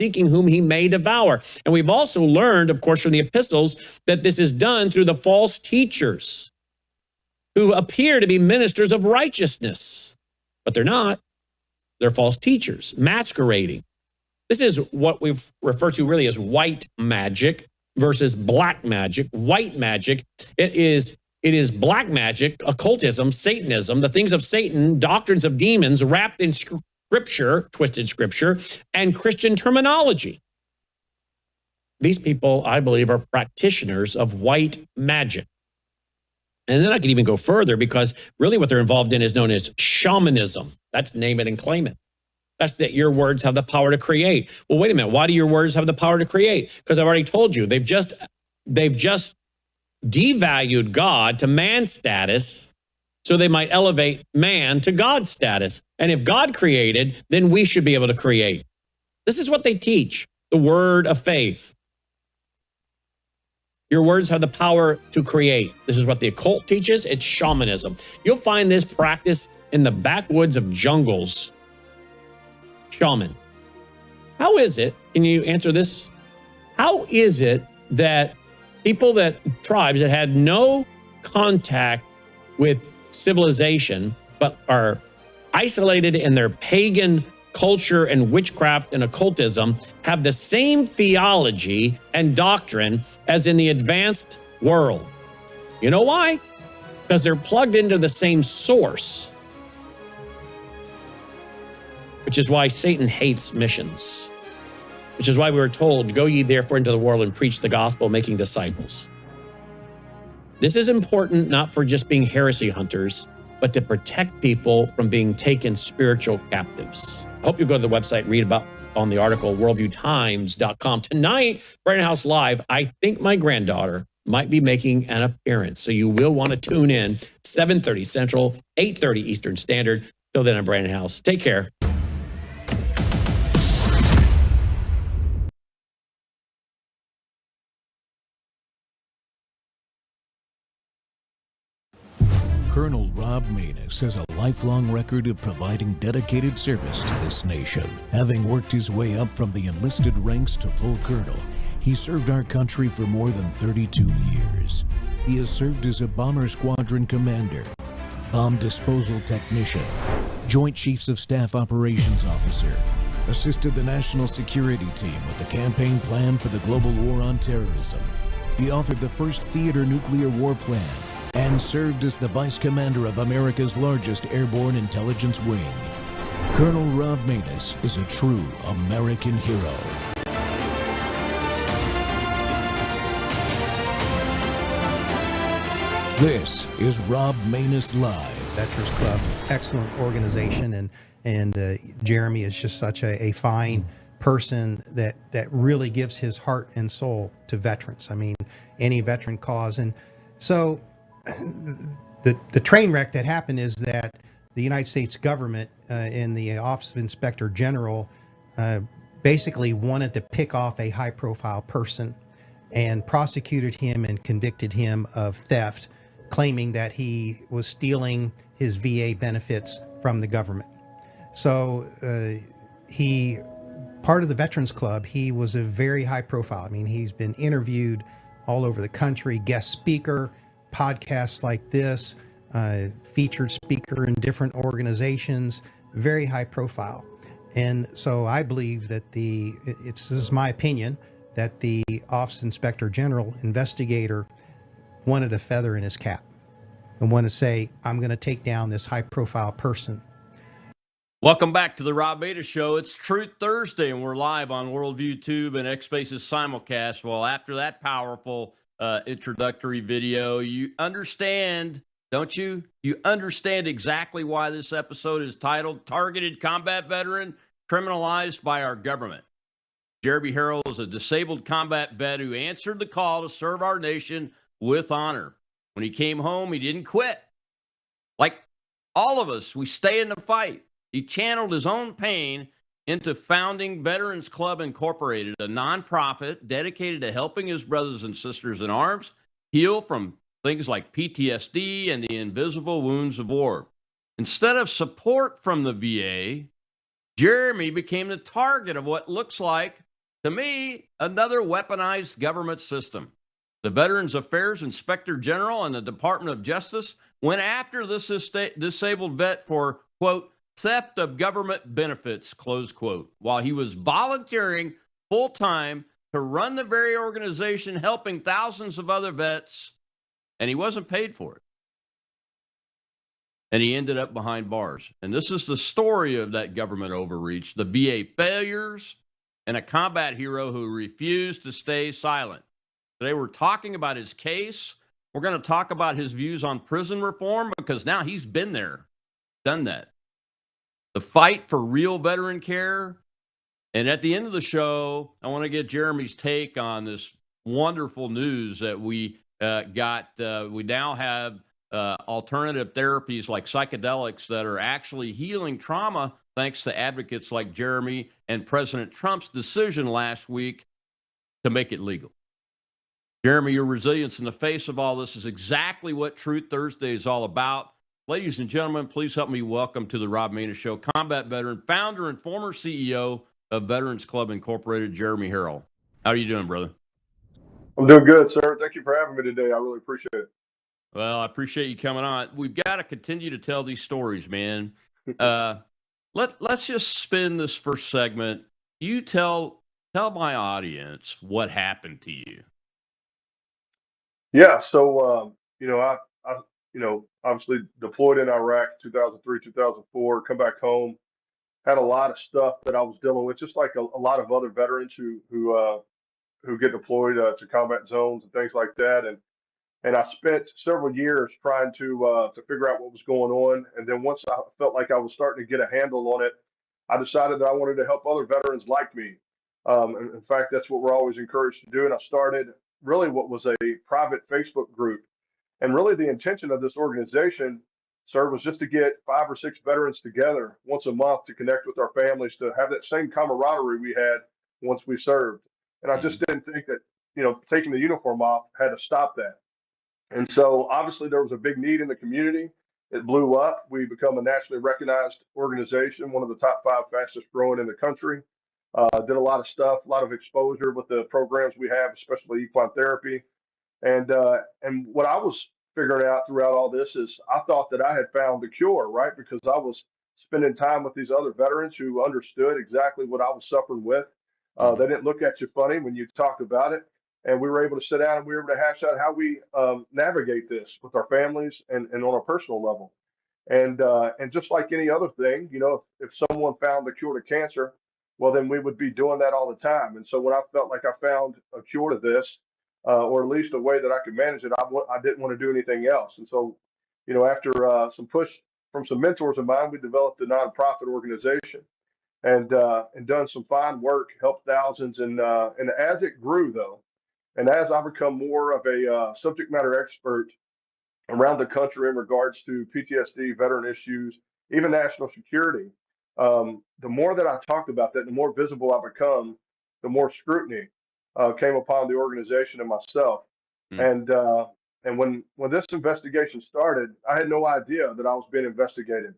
seeking whom he may devour. And we've also learned, of course, from the epistles that this is done through the false teachers who appear to be ministers of righteousness, but they're not. They're false teachers masquerading. This is what we refer to really as white magic versus black magic. White magic, it is black magic, occultism, Satanism, the things of Satan, doctrines of demons wrapped in scripture, twisted scripture, and Christian terminology. These people, I believe, are practitioners of white magic. And then I can even go further because really what they're involved in is known as shamanism. That's name it and claim it. That's that your words have the power to create. Well, wait a minute. Why do your words have the power to create? Because I've already told you, they've just devalued God to man status so they might elevate man to God status. And if God created, then we should be able to create. This is what they teach, the word of faith. Your words have the power to create. This is what the occult teaches. It's shamanism. You'll find this practice in the backwoods of jungles. Shaman. How is it, can you answer this? How is it that tribes that had no contact with civilization, but are isolated in their pagan culture and witchcraft and occultism, have the same theology and doctrine as in the advanced world? You know why? Because they're plugged into the same source, which is why Satan hates missions, which is why we were told, go ye therefore into the world and preach the gospel, making disciples. This is important not for just being heresy hunters, but to protect people from being taken spiritual captives. I hope you go to the website, read about on the article, worldviewtimes.com. Tonight, Brandon House Live, I think my granddaughter might be making an appearance. So you will want to tune in, 7:30 Central, 8:30 Eastern Standard. Till then, I'm Brandon House. Take care. Colonel Rob Maness has a lifelong record of providing dedicated service to this nation. Having worked his way up from the enlisted ranks to full colonel, he served our country for more than 32 years. He has served as a bomber squadron commander, bomb disposal technician, Joint Chiefs of Staff operations officer, assisted the national security team with the campaign plan for the global war on terrorism. He authored the first theater nuclear war plan, and served as the vice commander of America's largest airborne intelligence wing. Colonel Rob Maness is a true American hero. This is Rob Maness Live. Veterans Club, excellent organization, and Jeremy is just such a fine person that really gives his heart and soul to veterans. I mean, any veteran cause. And so the train wreck that happened is that the United States government in the Office of Inspector General basically wanted to pick off a high-profile person and prosecuted him and convicted him of theft, claiming that he was stealing his VA benefits from the government. So part of the Veterans Club, he was a very high profile. I mean, he's been interviewed all over the country, guest speaker, podcasts like this, featured speaker in different organizations, very high profile. And so I believe that this is my opinion, that the Office Inspector General investigator wanted a feather in his cap and wanted to say, I'm going to take down this high profile person. Welcome back to the Rob Beta Show. It's Truth Thursday, and we're live on Worldview Tube and X-Spaces simulcast. Well, after that powerful introductory video, you understand, don't you? You understand exactly why this episode is titled Targeted Combat Veteran Criminalized by Our Government. Jeremy Harrell is a disabled combat vet who answered the call to serve our nation with honor. When he came home, he didn't quit. Like all of us, we stay in the fight. He channeled his own pain into founding Veterans Club Incorporated, a nonprofit dedicated to helping his brothers and sisters in arms heal from things like PTSD and the invisible wounds of war. Instead of support from the VA, Jeremy became the target of what looks like To me, another weaponized government system. The Veterans Affairs Inspector General and the Department of Justice went after this disabled vet for, quote, theft of government benefits, close quote, while he was volunteering full time to run the very organization helping thousands of other vets, and he wasn't paid for it. And he ended up behind bars. And this is the story of that government overreach, the VA failures, and a combat hero who refused to stay silent. Today we're talking about his case. We're going to talk about his views on prison reform because now he's been there, done that. The fight for real veteran care. And at the end of the show, I want to get Jeremy's take on this wonderful news that we got. We now have alternative therapies like psychedelics that are actually healing trauma thanks to advocates like Jeremy and President Trump's decision last week to make it legal. Jeremy, your resilience in the face of all this is exactly what Truth Thursday is all about. Ladies and gentlemen, please help me welcome to the Rob Maness Show, combat veteran, founder, and former CEO of Veterans Club Incorporated, Jeremy Harrell. How are you doing, brother? I'm doing good, sir. Thank you for having me today. I really appreciate it. Well, I appreciate you coming on. We've got to continue to tell these stories, man. Let's just spin this first segment. You tell my audience what happened to you. Yeah. So, obviously deployed in Iraq, 2003, 2004, come back home, had a lot of stuff that I was dealing with, just like a lot of other veterans who get deployed to combat zones and things like that. And I spent several years trying to figure out what was going on. And then once I felt like I was starting to get a handle on it, I decided that I wanted to help other veterans like me. And in fact, that's what we're always encouraged to do. And I started really what was a private Facebook group. And really the intention of this organization, sir, was just to get 5 or 6 veterans together once a month to connect with our families, to have that same camaraderie we had once we served. And I just didn't think that, taking the uniform off had to stop that. And so obviously there was a big need in the community. It blew up. We become a nationally recognized organization, one of the top 5 fastest growing in the country. Did a lot of stuff, a lot of exposure with the programs we have, especially equine therapy. And what I was figuring out throughout all this is I thought that I had found the cure, right? Because I was spending time with these other veterans who understood exactly what I was suffering with. They didn't look at you funny when you talked about it. And we were able to sit down and we were able to hash out how we navigate this with our families and on a personal level. And just like any other thing, if someone found the cure to cancer, well, then we would be doing that all the time. And so when I felt like I found a cure to this, or at least a way that I could manage it, I didn't want to do anything else. And so, after some push from some mentors of mine, we developed a nonprofit organization and done some fine work, helped thousands. And as it grew, though, and as I become more of a subject matter expert around the country in regards to PTSD, veteran issues, even national security, the more that I talked about that, the more visible I become, the more scrutiny came upon the organization and myself. And when this investigation started, I had no idea that I was being investigated.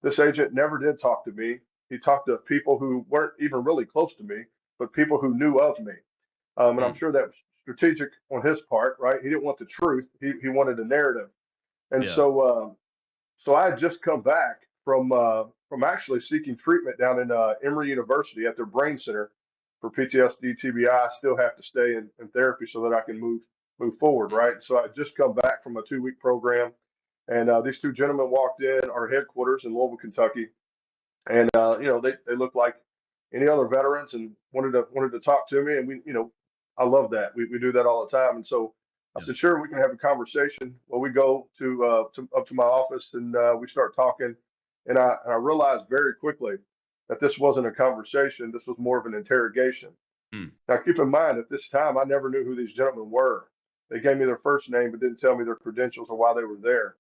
This agent never did talk to me. He talked to people who weren't even really close to me, but people who knew of me. And I'm sure that was strategic on his part, right? He didn't want the truth. He wanted a narrative. And Yeah. so I had just come back from actually seeking treatment down in Emory University at their brain center for PTSD, TBI. I still have to stay in therapy so that I can move forward, right? So I just come back from a 2-week program, and these 2 gentlemen walked in our headquarters in Louisville, Kentucky, and they looked like any other veterans and wanted to talk to me, and I love that. We do that all the time, and so I said, sure, we can have a conversation. Well, we go up to my office and we start talking, and I realized very quickly that this wasn't a conversation. This was more of an interrogation. Now, keep in mind, at this time, I never knew who these gentlemen were. They gave me their first name, but didn't tell me their credentials or why they were there.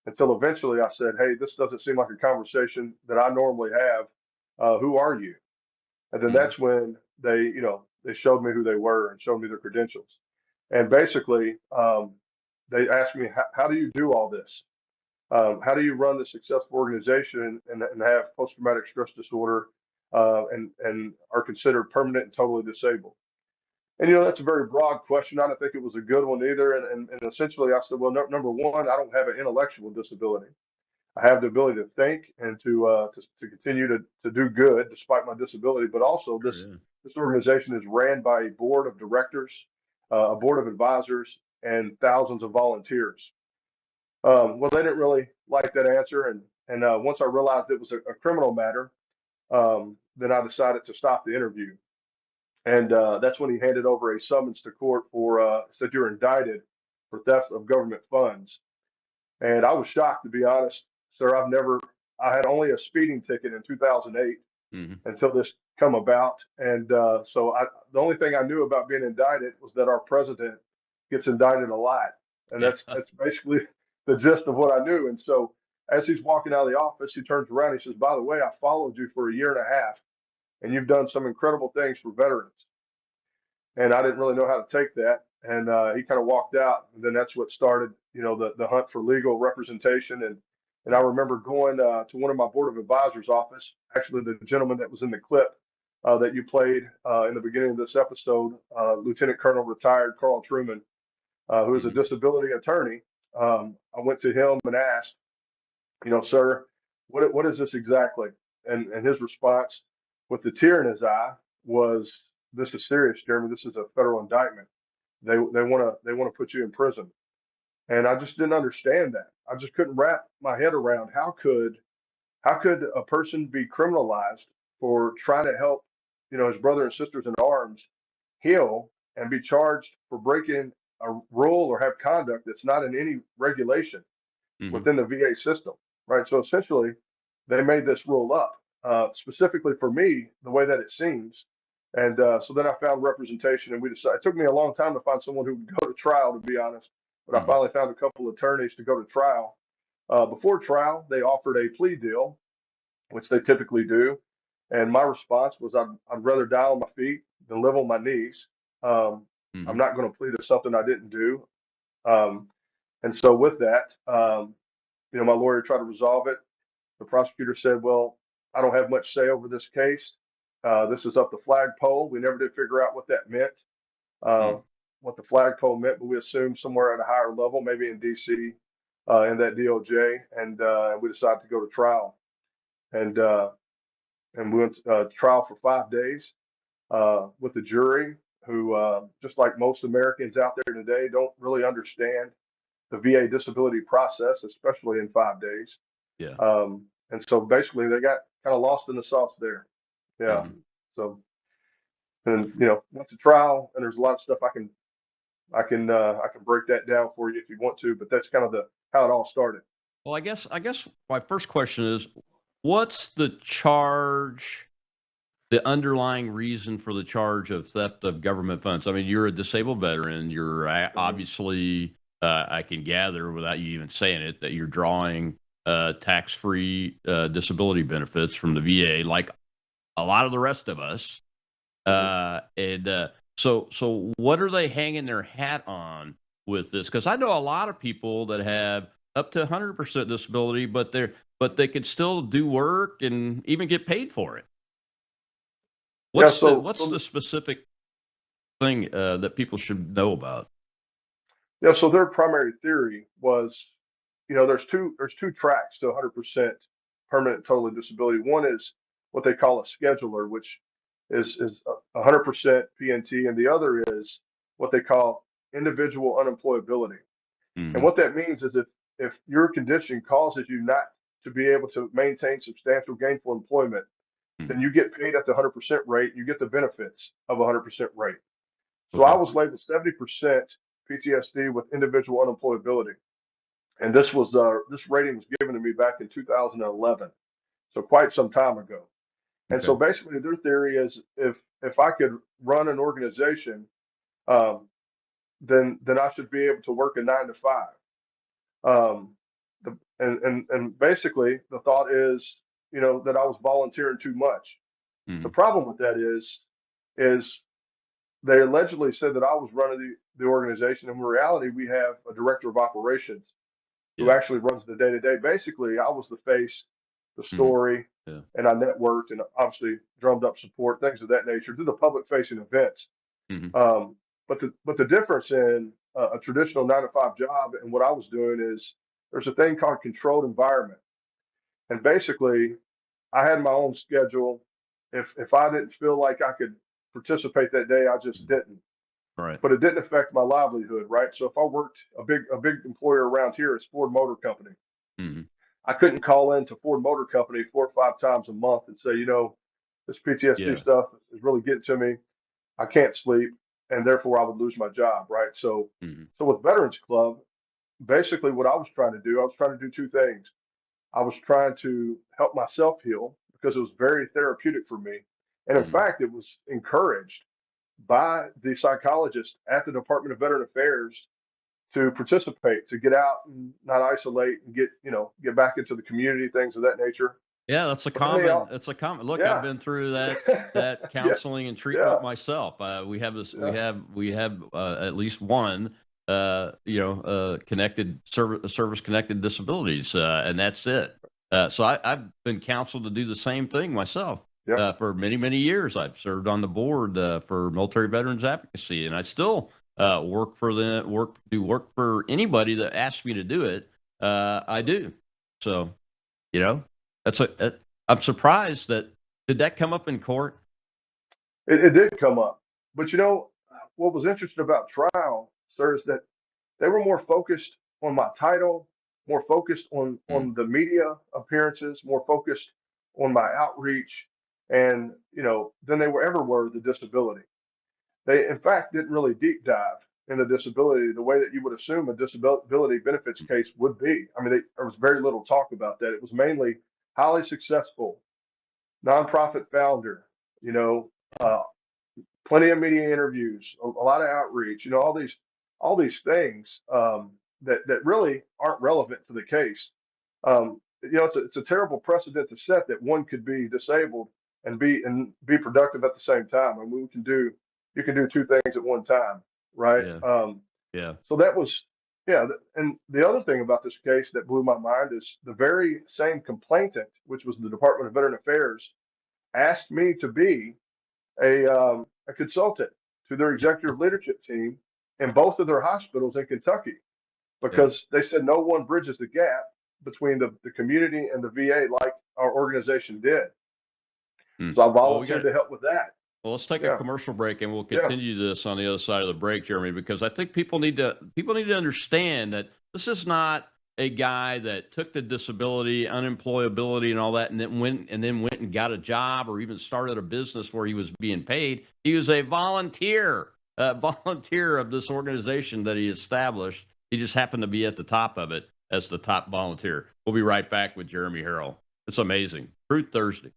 Until eventually I said, hey, this doesn't seem like a conversation that I normally have. Who are you? And then that's when they showed me who they were and showed me their credentials. And basically, they asked me, how do you do all this? How do you run this successful organization and have post-traumatic stress disorder and are considered permanent and totally disabled. And that's a very broad question. I don't think it was a good one either. And essentially, I said, well, number one, I don't have an intellectual disability. I have the ability to think and to continue to do good despite my disability. But also, Sure, yeah. this organization is ran by a board of directors, a board of advisors, and thousands of volunteers. Well, they didn't really like that answer, and once I realized it was a criminal matter, then I decided to stop the interview. And that's when he handed over a summons to court for said you're indicted for theft of government funds. And I was shocked, to be honest, sir. I had only a speeding ticket in 2008 Hmm. until this come about. And the only thing I knew about being indicted was that our president gets indicted a lot. And Yeah. that's basically the gist of what I knew. And so as he's walking out of the office, he turns around, he says, by the way, I followed you for a year and a half, and you've done some incredible things for veterans. And I didn't really know how to take that. And he kind of walked out, and then that's what started, the hunt for legal representation. And I remember going to one of my board of advisors' office, actually the gentleman that was in the clip that you played in the beginning of this episode, Lieutenant Colonel retired Carl Truman, who is a Hmm. disability attorney. I went to him and asked, sir, what is this exactly? And his response, with the tear in his eye, was, "This is serious, Jeremy. This is a federal indictment. They want to put you in prison." And I just didn't understand that. I just couldn't wrap my head around how could a person be criminalized for trying to help, his brother and sisters in arms heal, and be charged for breaking a rule or have conduct that's not in any regulation Hmm. within the VA system, right? So essentially, they made this rule up specifically for me, the way that it seems. And so then I found representation, and we decided. It took me a long time to find someone who would go to trial, to be honest. But I Hmm. finally found a couple of attorneys to go to trial. Before trial, they offered a plea deal, which they typically do. And my response was, I'd rather die on my feet than live on my knees. Um, I'm Hmm. not going to plead to something I didn't do. Um, and so with that, my lawyer tried to resolve it. The prosecutor said, well, I don't have much say over this case. This is up the flagpole. We never did figure out what that meant, uh, Hmm. what the flagpole meant, but we assumed somewhere at a higher level, maybe in D.C., in that DOJ, and we decided to go to trial. And we went to trial for 5 days with the jury, who, just like most Americans out there today, don't really understand the VA disability process, especially in 5 days. Yeah. And so basically, they got kind of lost in the sauce there. Yeah. Hmm. So, and went to trial, and there's a lot of stuff I can break that down for you if you want to, but that's kind of the how it all started. Well, I guess my first question is, what's the charge? The underlying reason for the charge of theft of government funds. I mean, you're a disabled veteran. You're Mhm. obviously, I can gather without you even saying it, that you're drawing tax-free disability benefits from the VA, like a lot of the rest of us. Mhm. So what are they hanging their hat on with this? Because I know a lot of people that have up to 100% disability, but they could still do work and even get paid for it. Yeah. What's the So what's so the specific thing that people should know about? yeah. So their primary theory was, there's two tracks to 100% permanent total disability. One is what they call a scheduler, which is 100% PNT, and the other is what they call individual unemployability. And Hmm. what that means is if your condition causes you not to be able to maintain substantial gainful employment, then Hmm. you get paid at the 100% rate. You get the benefits of 100% rate. So I Okay. was labeled 70% PTSD with individual unemployability, and this rating was given to me back in 2011, so quite some time ago. And so Okay. basically, their theory is if I could run an organization, um, then I should be able to work a 9 to 5. Um, and basically, the thought is, that I was volunteering too much. The Hmm. problem with that is they allegedly said that I was running the organization. In reality, we have a director of operations who Yeah. actually runs the day to day. Basically, I was the face the story, Yeah. and I networked and obviously drummed up support, things of that nature, do the public facing events. Mhm. But the difference in a traditional 9 to 5 job and what I was doing is there's a thing called controlled environment. And basically, I had my own schedule. If I didn't feel like I could participate that day, I just didn't. Right. But it didn't affect my livelihood, right? So if I worked a big employer around here is Ford Motor Company. Mhm. I couldn't call into Ford Motor Company 4 or 5 times a month and say, this PTSD Yeah. stuff is really getting to me. I can't sleep, and therefore I would lose my job, right? So, Mhm. so with Veterans Club, basically what I was trying to do, I was trying to do two things. I was trying to help myself heal because it was very therapeutic for me, and in Mhm. fact, it was encouraged by the psychologist at the Department of Veteran Affairs to participate, to get out and not isolate and get back into the community, things of that nature. Yeah, that's a But then they common. all, That's a common. Look, I've yeah, been through that yeah, counseling and yeah, treatment myself. We have this. yeah. We have at least one. Connected service connected disabilities, and that's it. So I've been counseled to do the same thing myself. Yep. For many years, I've served on the board for Military Veterans Advocacy, and I still work for work for anybody that asks me to do it. I do. So you know, I'm surprised that did that come up in court? It did come up. But what was interesting about trial, sir, is that they were more focused on my title, more focused on Mm, on the media appearances, more focused on my outreach, and than they were the disability. They, in fact, didn't really deep dive into disability the way that you would assume a disability benefits case would be. I mean, there was very little talk about that. It was mainly highly successful nonprofit founder, you know, uh, plenty of media interviews, a lot of outreach, all these things that really aren't relevant to the case. It's a terrible precedent to set that one could be disabled and be productive at the same time. I mean, you can do two things at one time, right? yeah, yeah. So that was, yeah. And the other thing about this case that blew my mind is the very same complainant, which was the Department of Veteran Affairs, asked me to be a consultant to their executive leadership team in both of their hospitals in Kentucky Yeah. because they said no one bridges the gap between the community and the VA like our organization did. Mm. So I Well, we volunteered got. to help with that. Well, let's take a Yeah, commercial break, and we'll yeah, continue this on the other side of the break, Jeremy, because I think people need to understand that this is not a guy that took the disability, unemployability, and all that, and then went and got a job or even started a business where he was being paid. He was a volunteer, volunteer of this organization that he established. He just happened to be at the top of it as the top volunteer. We'll be right back with Jeremy Harrell. It's amazing. Truth Thursday.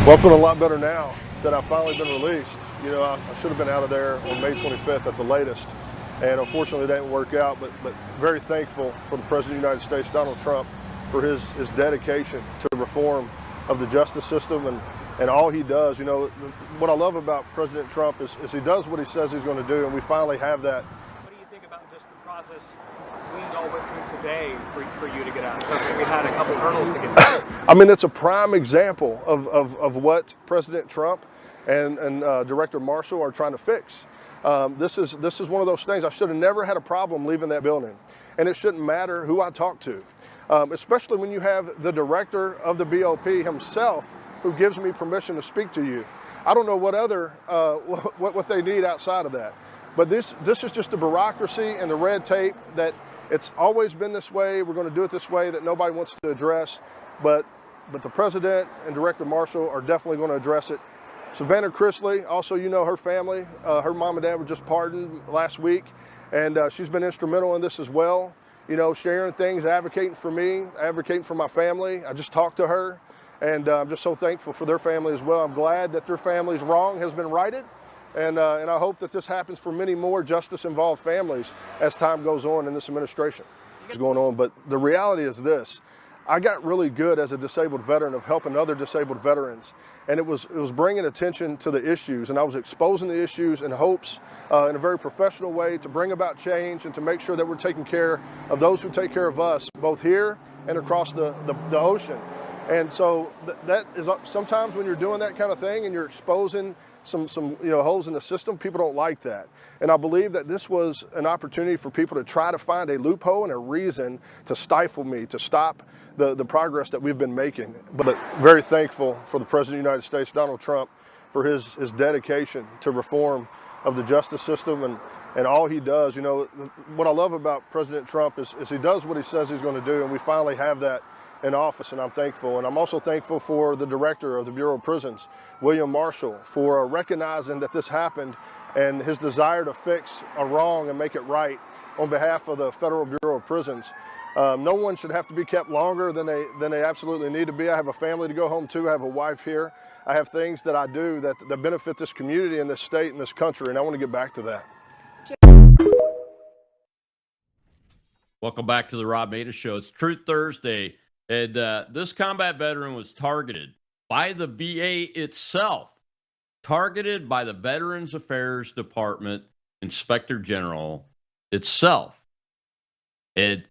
well, I feel a lot better now that I've finally been released. I should have been out of there on May 25th at the latest, and unfortunately that didn't work out. But very thankful for the President of the United States, Donald Trump, for his dedication to the reform of the justice system and all he does. What I love about President Trump is he does what he says he's going to do, and we finally have that. What do you think about just the process we all went through to day for you to get out. Because we had a couple hurdles to get through. I mean, it's a prime example of what President Trump and Director Marshall are trying to fix. This is one of those things. I should have never had a problem leaving that building, and it shouldn't matter who I talk to, especially when you have the director of the BOP himself who gives me permission to speak to you. I don't know what other what they need outside of that, but this is just the bureaucracy and the red tape that it's always been this way. We're going to do it this way that nobody wants to address, but the president and Director Marshall are definitely going to address it. Savannah Chrisley, also, you know, her family, her mom and dad were just pardoned last week, and she's been instrumental in this as well. You know, sharing things, advocating for me, advocating for my family. I just talked to her, and I'm just so thankful for their family as well. I'm glad that their family's wrong has been righted, and I hope that this happens for many more justice-involved families as time goes on in this administration. It's going on, but the reality is this. I got really good as a disabled veteran of helping other disabled veterans, and it was bringing attention to the issues, and I was exposing the issues in hopes in a very professional way to bring about change and to make sure that we're taking care of those who take care of us, both here and across the ocean. And so that is sometimes when you're doing that kind of thing and you're exposing some holes in the system, people don't like that. And I believe that this was an opportunity for people to try to find a loophole and a reason to stifle me, to stop the progress that we've been making. But very thankful for the President of the United States, Donald Trump, for his dedication to reform of the justice system and all he does. You know, what I love about President Trump is he does what he says he's going to do, and we finally have that in office, and I'm thankful. And I'm also thankful for the director of the Bureau of Prisons, William Marshall, for recognizing that this happened and his desire to fix a wrong and make it right on behalf of the Federal Bureau of Prisons. No one should have to be kept longer than they absolutely need to be. I have a family to go home to. I have a wife here. I have things that I do that benefit this community and this state and this country, and I want to get back to that. Welcome back to the Rob Maness Show. It's Truth Thursday, and this combat veteran was targeted by the VA itself, targeted by the Veterans Affairs Department Inspector General itself. It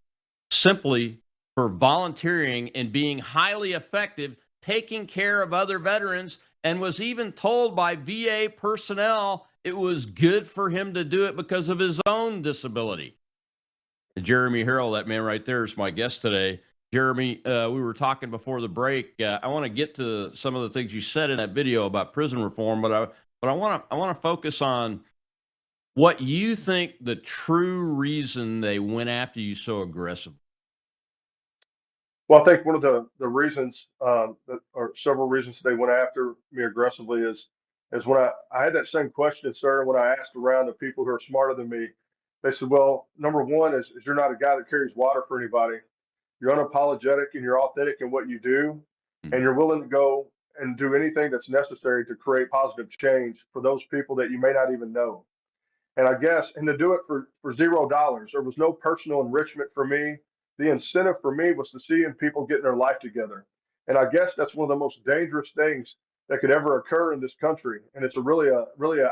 simply for volunteering and being highly effective, taking care of other veterans, and was even told by VA personnel it was good for him to do it because of his own disability. Jeremy Harrell, that man right there, is my guest today. Jeremy, we were talking before the break. I want to get to some of the things you said in that video about prison reform, but I want to focus on what you think the true reason they went after you so aggressively. Well, I think one of the reasons, or several reasons they went after me aggressively is when I had that same question, sir, when I asked around the people who are smarter than me. They said, well, number one is you're not a guy that carries water for anybody. You're unapologetic and you're authentic in what you do, and you're willing to go and do anything that's necessary to create positive change for those people that you may not even know. And I guess, and to do it for $0, there was no personal enrichment for me. The incentive for me was to seeing people getting their life together. And I guess that's one of the most dangerous things that could ever occur in this country. And it's a really an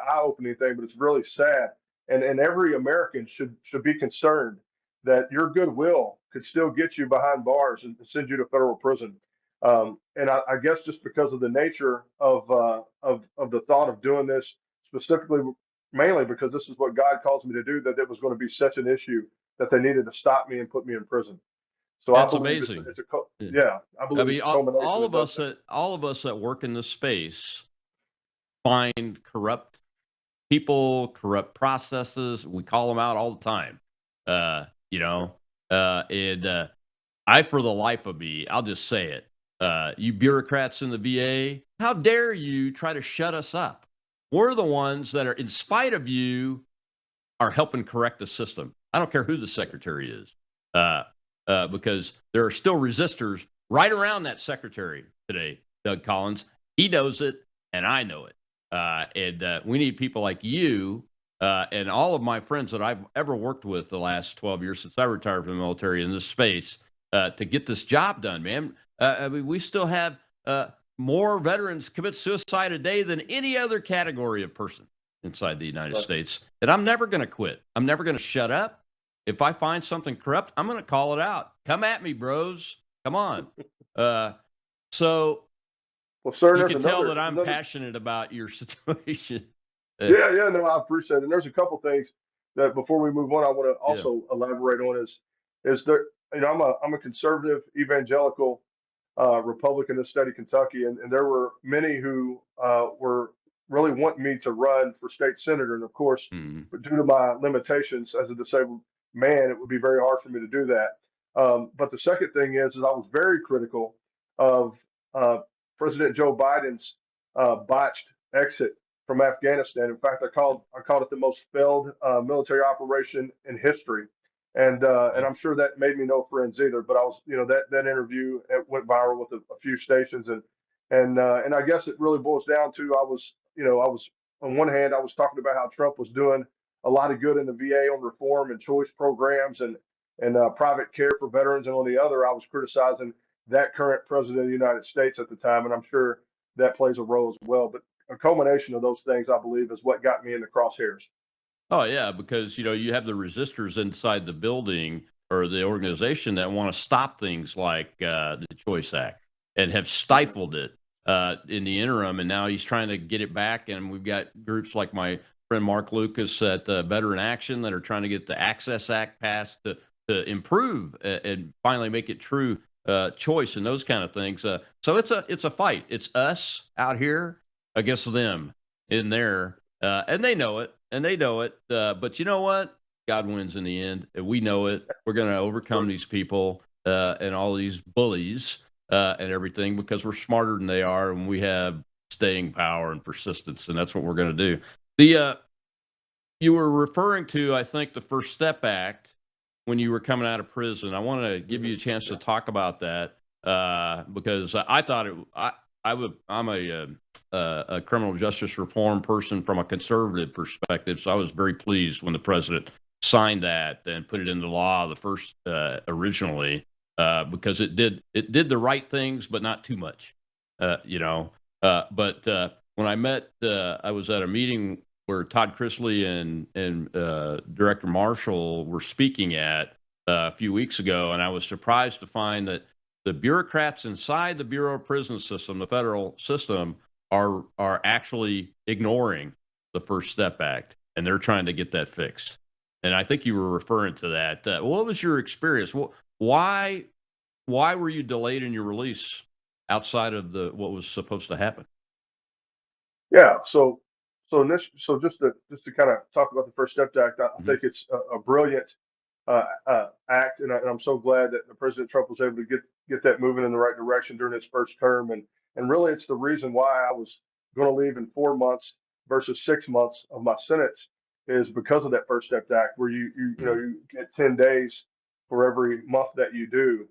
eye-opening thing, but it's really sad. And every American should be concerned that your goodwill could still get you behind bars and send you to federal prison. And I guess just because of the nature of the thought of doing this, specifically, mainly because this is what God calls me to do, that it was going to be such an issue that they needed to stop me and put me in prison. So That's I believe amazing. I believe it's a culmination all of both. all of us that work in this space find corrupt people, corrupt processes. We call them out all the time. I, for the life of me, I'll just say it. You bureaucrats in the VA, how dare you try to shut us up? We're the ones that are, in spite of you, are helping correct the system. I don't care who the secretary is, because there are still resistors right around that secretary today, Doug Collins. He knows it, and I know it. And we need people like you and all of my friends that I've ever worked with the last 12 years since I retired from the military in this space to get this job done, man. We still have more veterans commit suicide a day than any other category of person inside the United States. And I'm never going to quit. I'm never going to shut up. If I find something corrupt, I'm going to call it out. Come at me, bros. Come on. So Well, sir, you there's can tell another that I'm another passionate about your situation. Yeah, no, I appreciate it. And there's a couple things that before we move on, I want to Yeah. also elaborate on is there, I'm a conservative evangelical Republican in the state of Kentucky, and there were many who were really wanting me to run for state senator. And of course, Mhm. but due to my limitations as a disabled man, it would be very hard for me to do that. But the second thing is I was very critical of uh, President Joe Biden's botched exit from Afghanistan. In fact, I called it the most failed military operation in history, and Okay. I'm sure that made me no friends either. But I was, that interview went viral with a few stations, and I guess it really boils down to I was on one hand I was talking about how Trump was doing a lot of good in the VA on reform and choice programs and private care for veterans, and on the other I was criticizing that current president of the United States at the time, and I'm sure that plays a role as well. But a culmination of those things, I believe, is what got me in the crosshairs. Oh yeah, because you have the resistors inside the building or the organization that want to stop things like the Choice Act and have stifled it in the interim, and now he's trying to get it back. And we've got groups like my friend Mark Lucas at Veteran Action that are trying to get the Access Act passed to improve and finally make it true choice and those kind of things. So it's a fight. It's us out here against them in there, and they know it, and they know it. But you know what? God wins in the end, and we know it. We're going to overcome these people and all these bullies and everything because we're smarter than they are, and we have staying power and persistence, and that's what we're going to do. The You were referring to, I think, the First Step Act when you were coming out of prison. I want to give you a chance to talk about that because I thought I'm a criminal justice reform person from a conservative perspective, so I was very pleased when the president signed that and put it into law the first originally because it did the right things, but not too much, you know. But when I was at a meeting where Todd Chrisley and Director Marshall were speaking at a few weeks ago, and I was surprised to find that the bureaucrats inside the Bureau of Prison System, the federal system, are actually ignoring the First Step Act, and they're trying to get that fixed. And I think you were referring to that. What was your experience? Why were you delayed in your release outside of what was supposed to happen? Yeah. So just to kind of talk about the First Step Act, I Mhm. think it's a brilliant act, and I'm so glad that President Trump was able to get that moving in the right direction during his first term, and really it's the reason why I was going to leave in 4 months versus 6 months of my sentence is because of that First Step Act, where you get 10 days for every month that you do,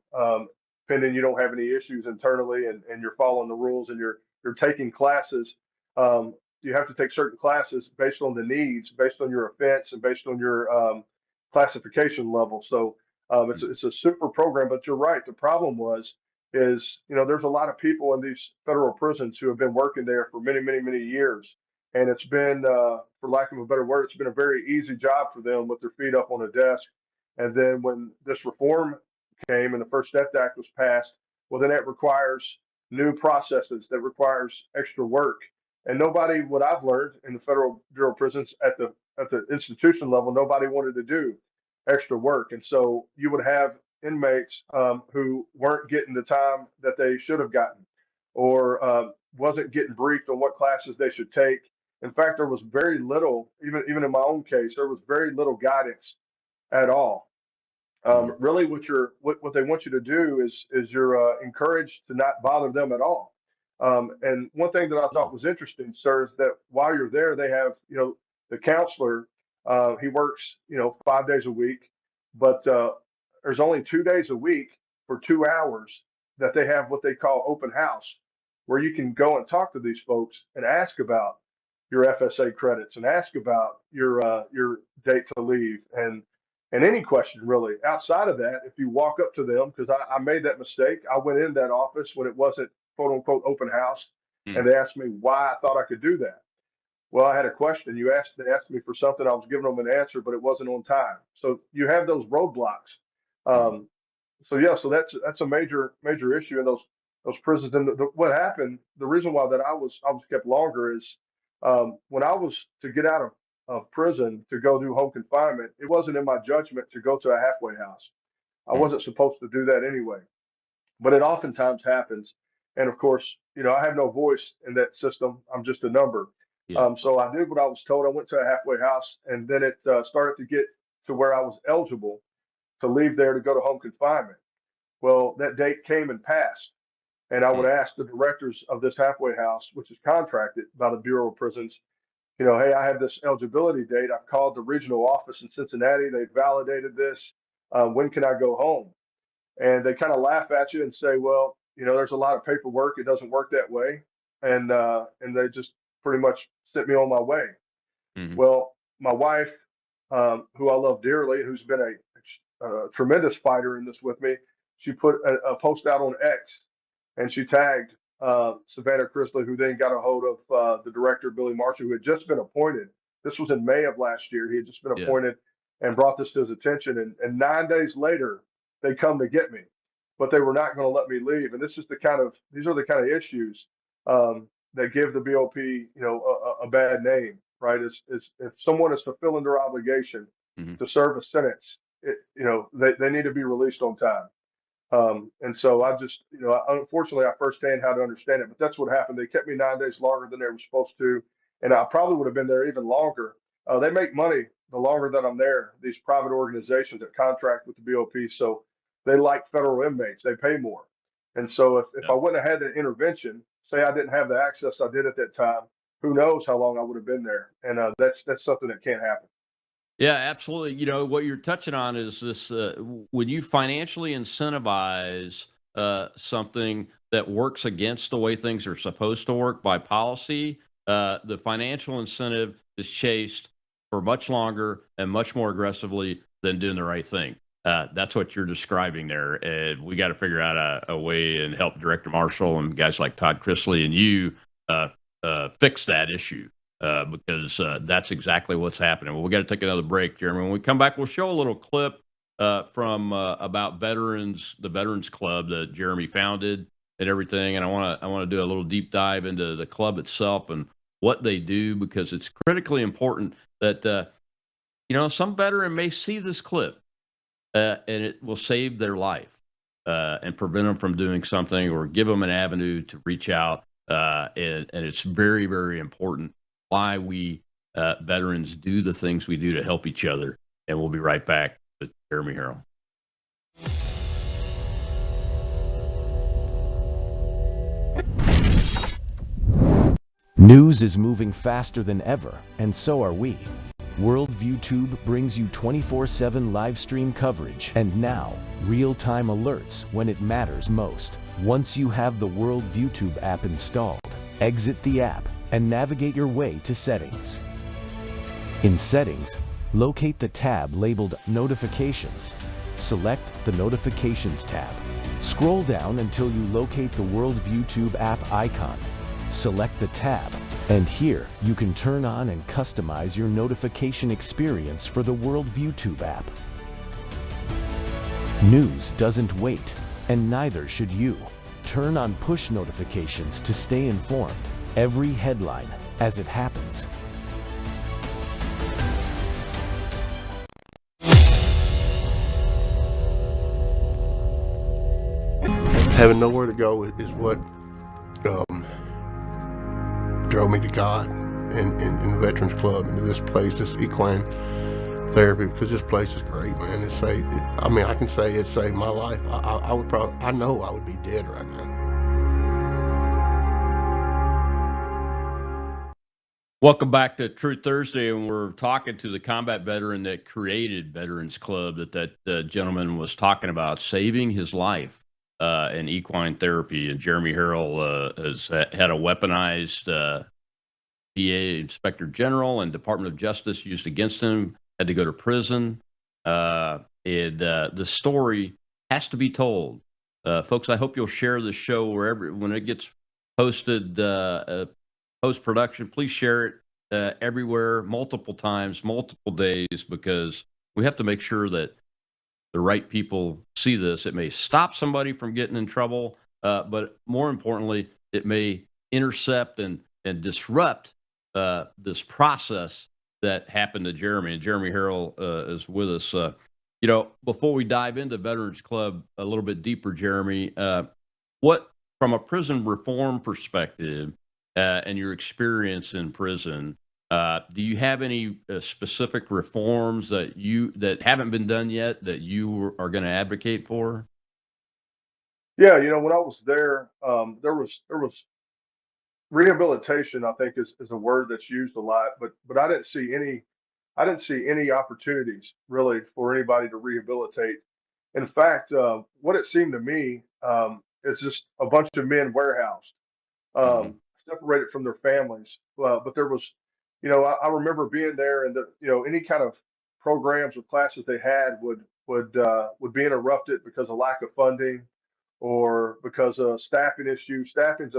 pending you don't have any issues internally, and you're following the rules, and you're taking classes. Um, you have to take certain classes based on the needs, based on your offense, and based on your classification level. So it's a super program. But you're right. The problem is there's a lot of people in these federal prisons who have been working there for many many many years, and it's been, for lack of a better word, it's been a very easy job for them with their feet up on a desk. And then when this reform came and the First Step Act was passed, well, then it requires new processes, that requires extra work. And nobody, what I've learned in the federal bureau of prisons at the institution level, nobody wanted to do extra work. And so you would have inmates who weren't getting the time that they should have gotten, or wasn't getting briefed on what classes they should take. In fact, there was very little, even in my own case, there was very little guidance at all. Mhm. Really, what they want you to do is you're encouraged to not bother them at all. And one thing that I thought Oh. was interesting, sir, is that while you're there, they have the counselor. He works 5 days a week, but there's only 2 days a week for 2 hours that they have what they call open house, where you can go and talk to these folks and ask about your FSA credits and ask about your date to leave and any question really. Outside of that, if you walk up to them, because I made that mistake, I went in that office when it wasn't quote unquote open house, and Mm. they asked me why I thought I could do that. Well, I had a question. They asked me for something. I was giving them an answer, but it wasn't on time. So you have those roadblocks. Mhm. Um, so yeah, so that's a major issue in those prisons. And what happened, the reason why that I was kept longer is when I was to get out of prison to go do home confinement, it wasn't in my judgment to go to a halfway house. I Mhm. wasn't supposed to do that anyway, but it oftentimes happens. And of course, I have no voice in that system. I'm just a number. Yeah. So I did what I was told. I went to a halfway house, and then it started to get to where I was eligible to leave there to go to home confinement. Well, that date came and passed, and I would Mm. ask the directors of this halfway house, which is contracted by the Bureau of Prisons, hey, I have this eligibility date. I've called the regional office in Cincinnati. They validated this. When can I go home? And they kind of laugh at you and say, well, there's a lot of paperwork. It doesn't work that way. And they just pretty much sent me on my way. Mhm. Well, my wife, who I love dearly, who's been a tremendous fighter in this with me, she put a post out on X, and she tagged Savannah Chrisley, who then got a hold of the director, Billy Marshall, who had just been appointed. This was in May of last year. He had just been Yeah. appointed and brought this to his attention. And 9 days later, they come to get me, but they were not going to let me leave. And these are the kind of issues that give the BOP, a bad name, right? Is if someone is fulfilling their obligation Mhm. to serve a sentence, they need to be released on time. And so I just, unfortunately, I firsthand how to understand it, but that's what happened. They kept me 9 days longer than they were supposed to, and I probably would have been there even longer. They make money the longer that I'm there. These private organizations that contract with the BOP, so they like federal inmates. They pay more, and so if I Yeah. wouldn't have had the intervention, say I didn't have the access I did at that time, who knows how long I would have been there? And that's something that can't happen. Yeah, absolutely. What you're touching on is this when you financially incentivize something that works against the way things are supposed to work by policy, the financial incentive is chased for much longer and much more aggressively than doing the right thing. That's what you're describing there. And we got to figure out a way and help Director Marshall and guys like Todd Chrisley and you fix that issue because that's exactly what's happening. Well, we got to take another break, Jeremy. When we come back, we'll show a little clip from about veterans, the Veterans Club that Jeremy founded and everything. And I want to do a little deep dive into the club itself and what they do because it's critically important that some veteran may see this clip and it will save their life and prevent them from doing something or give them an avenue to reach out. And it's very, very important why we veterans do the things we do to help each other. And we'll be right back with Jeremy Harrell. News is moving faster than ever, and so are we. Worldview Tube brings you 24/7 live stream coverage and now real-time alerts when it matters most. Once you have the Worldview Tube app installed, exit the app and navigate your way to Settings. In Settings, locate the tab labeled Notifications. Select the Notifications tab. Scroll down until you locate the Worldview Tube app icon. Select the tab, and here you can turn on and customize your notification experience for the Worldview Tube app. News doesn't wait, and neither should you. Turn on push notifications to stay informed. Every headline as it happens. Having nowhere to go is what drove me to God and the Veterans Club and to this place, this equine therapy, because this place is great, man. I can say it saved my life. I know I would be dead right now. Welcome back to Truth Thursday, and we're talking to the combat veteran that created Veterans Club that gentleman was talking about, saving his life in equine therapy. And Jeremy Harrell has had a weaponized PA Inspector General and Department of Justice used against him, had to go to prison. The story has to be told. Folks, I hope you'll share this show when it gets posted, post-production. Please share it. everywhere, multiple times, multiple days, because we have to make sure that the right people see this. It may stop somebody from getting in trouble, but more importantly, it may intercept and disrupt this process that happened to Jeremy. And Jeremy Harrell is with us. Before we dive into Veterans Club a little bit deeper, Jeremy, what from a prison reform perspective and your experience in prison, do you have any specific reforms that haven't been done yet that you are going to advocate for? Yeah, when I was there, there was rehabilitation. I think is a word that's used a lot, but I didn't see any opportunities really for anybody to rehabilitate. In fact, what it seemed to me is just a bunch of men warehoused, Hmm. separated from their families. But there was, I remember being there, and any kind of programs or classes they had would be interrupted because of lack of funding or because of staffing issues. Staffing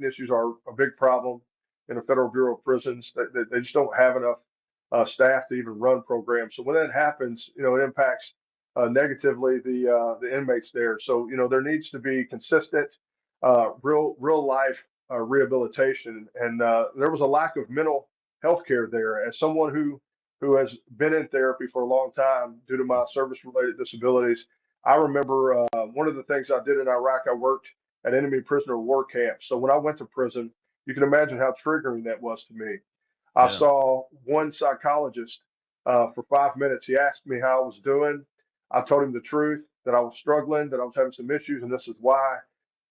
issues are a big problem in the Federal Bureau of Prisons. They just don't have enough staff to even run programs. So when that happens, it impacts negatively the inmates there. So there needs to be consistent, real life rehabilitation, and there was a lack of mental health care there. As someone who has been in therapy for a long time due to my service related disabilities, I remember one of the things I did in Iraq. I worked at enemy prisoner war camps. So when I went to prison, you can imagine how triggering that was to me. I Yeah. saw one psychologist for 5 minutes. He asked me how I was doing. I told him the truth, that I was struggling, that I was having some issues, and this is why.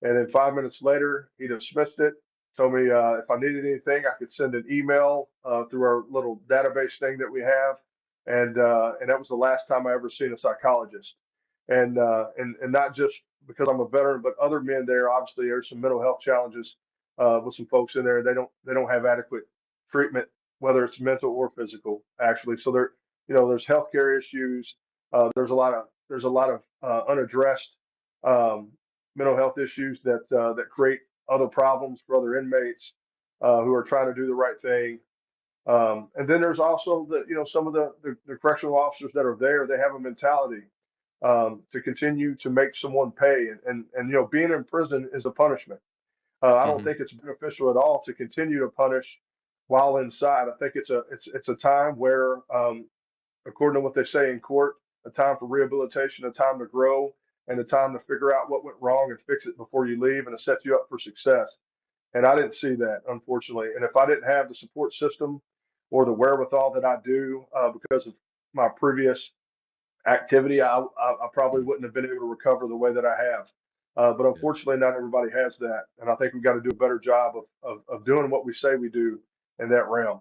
And then 5 minutes later, he dismissed it, told me if I needed anything, I could send an email through our little database thing that we have. And that was the last time I ever seen a psychologist. And not just because I'm a veteran, but other men there. Obviously, there's some mental health challenges with some folks in there. They don't have adequate treatment, whether it's mental or physical, actually. So there's healthcare issues. There's a lot of unaddressed um, mental health issues that create other problems for other inmates who are trying to do the right thing. And then there's also some of the correctional officers that are there. They have a mentality to continue to make someone pay, and being in prison is a punishment. I don't Hmm. think it's beneficial at all to continue to punish while inside. I think it's a time where, according to what they say in court, a time for rehabilitation, a time to grow, and a time to figure out what went wrong and fix it before you leave, and to set you up for success. And I didn't see that, unfortunately. And if I didn't have the support system or the wherewithal that I do because of my previous activity, I probably wouldn't have been able to recover the way that I have. But Yeah. unfortunately, not everybody has that, and I think we've got to do a better job of doing what we say we do in that realm.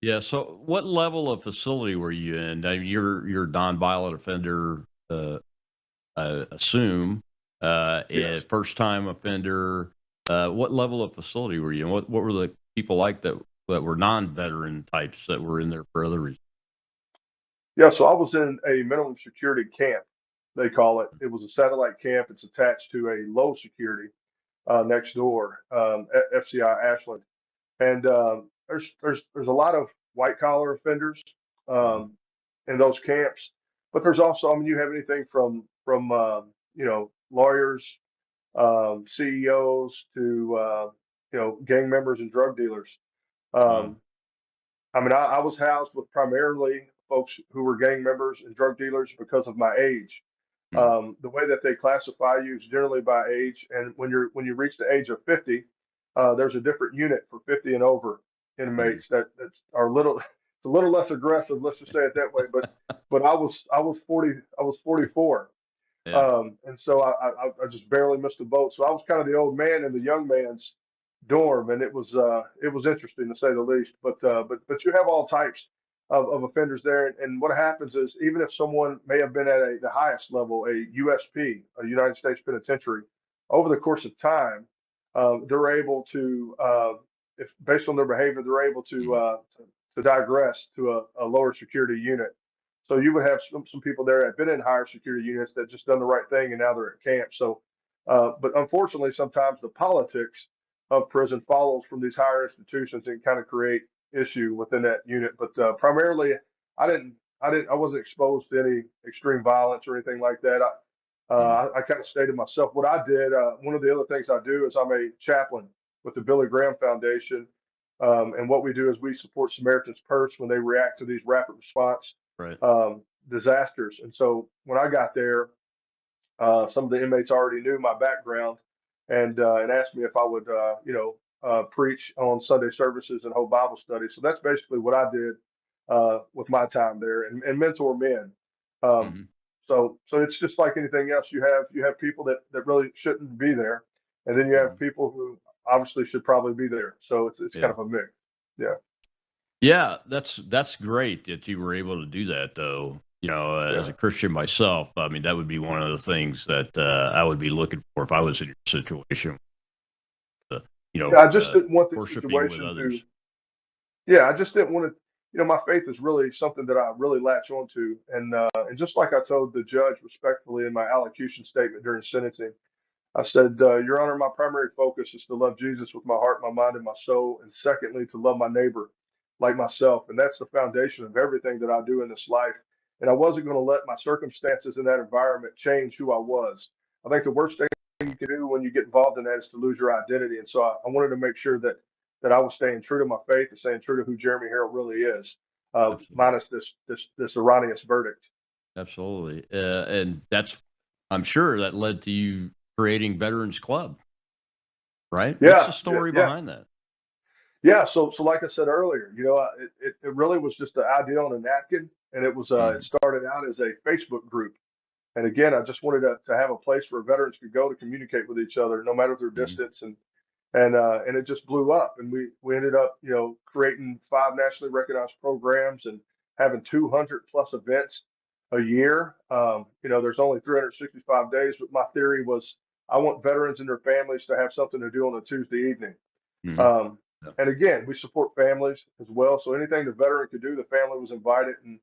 Yeah. So, what level of facility were you in? You're a nonviolent offender, I assume. Yes. First time offender. What level of facility were you in? What were the people like that were non-veteran types that were in there for other reasons? Yeah. So I was in a minimum security camp, they call it. It was a satellite camp. It's attached to a low security next door, FCI Ashland. And there's a lot of white collar offenders Mhm. um, in those camps, but there's also, I mean, you have anything from lawyers, CEOs to gang members and drug dealers. Wow. Um, I mean, I was housed with primarily folks who were gang members and drug dealers because of my age. Mhm. The way that they classify you is generally by age, and when you reach the age of 50, there's a different unit for 50 and over Mhm. inmates that are a little it's a little less aggressive. Let's just say it that way. But I was 40, I was 44, Yeah. and so I just barely missed the boat. So I was kind of the old man in the young man's dorm, and it was interesting to say the least. But you have all types of offenders there, and what happens is even if someone may have been at the highest level, a USP, a United States Penitentiary, over the course of time, they're able to, if based on their behavior, they're able Mhm. to digress to a lower security unit. So you would have some people there that have been in higher security units that just done the right thing and now they're at camp. So, but unfortunately, sometimes the politics of prison follows from these higher institutions and kind of create issue within that unit. But primarily, I wasn't exposed to any extreme violence or anything like that. I kind of stayed to myself. What I did, one of the other things I do is I'm a chaplain with the Billy Graham Foundation. And what we do is we support Samaritan's Purse when they react to these rapid response Right. disasters. And so when I got there, some of the inmates already knew my background and asked me if I would, preach on Sunday services and hold Bible studies. So that's basically what I did with my time there and mentor men. Um, Hmm. so it's just like anything else. You have people that really shouldn't be there, and then you have people who obviously should probably be there. So it's kind Yeah. of a mix. Yeah. Yeah, that's great that you were able to do that, though. As Yeah. a Christian myself, I mean, that would be one of the things that I would be looking for if I was in your situation. Uh, Yeah. I just didn't want the worshiping with situation to. others. Yeah, I just didn't want to. My faith is really something that I really latch onto, and just like I told the judge respectfully in my allocution statement during sentencing, I said, Your Honor, my primary focus is to love Jesus with my heart, my mind, and my soul, and secondly, to love my neighbor like myself, and that's the foundation of everything that I do in this life. And I wasn't going to let my circumstances in that environment change who I was. I think the worst thing you can do when you get involved in that is to lose your identity. And so I wanted to make sure that I was staying true to my faith and staying true to who Jeremy Harrell really is, Absolutely. minus this erroneous verdict. Absolutely. And I'm sure that led to you creating Veterans Club, right? What's Yeah, the yeah, story yeah. behind that? Yeah, so like I said earlier, it really was just an idea on a napkin, and it Mhm. started out as a Facebook group. And again, I just wanted to have a place where veterans could go to communicate with each other, no matter their Mhm. distance, and it just blew up. And we ended up, creating 5 nationally recognized programs and having 200 plus events a year. There's only 365 days, but my theory was I want veterans and their families to have something to do on a Tuesday evening. Mhm. Um, Yeah. and again, we support families as well. So anything the veteran could do, the family was invited. And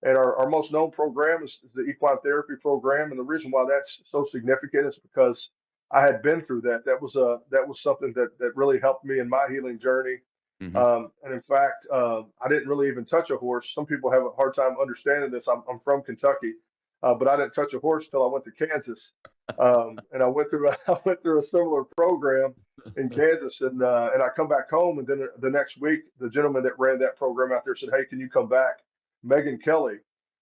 our most known program is the equine therapy program. And the reason why that's so significant is because I had been through that. That was something that really helped me in my healing journey. Mhm. And in fact, I didn't really even touch a horse. Some people have a hard time understanding this. I'm from Kentucky, but I didn't touch a horse till I went to Kansas. And I went through I went through a similar program in Kansas, and I come back home, and then the next week, the gentleman that ran that program out there said, "Hey, can you come back? Megan Kelly,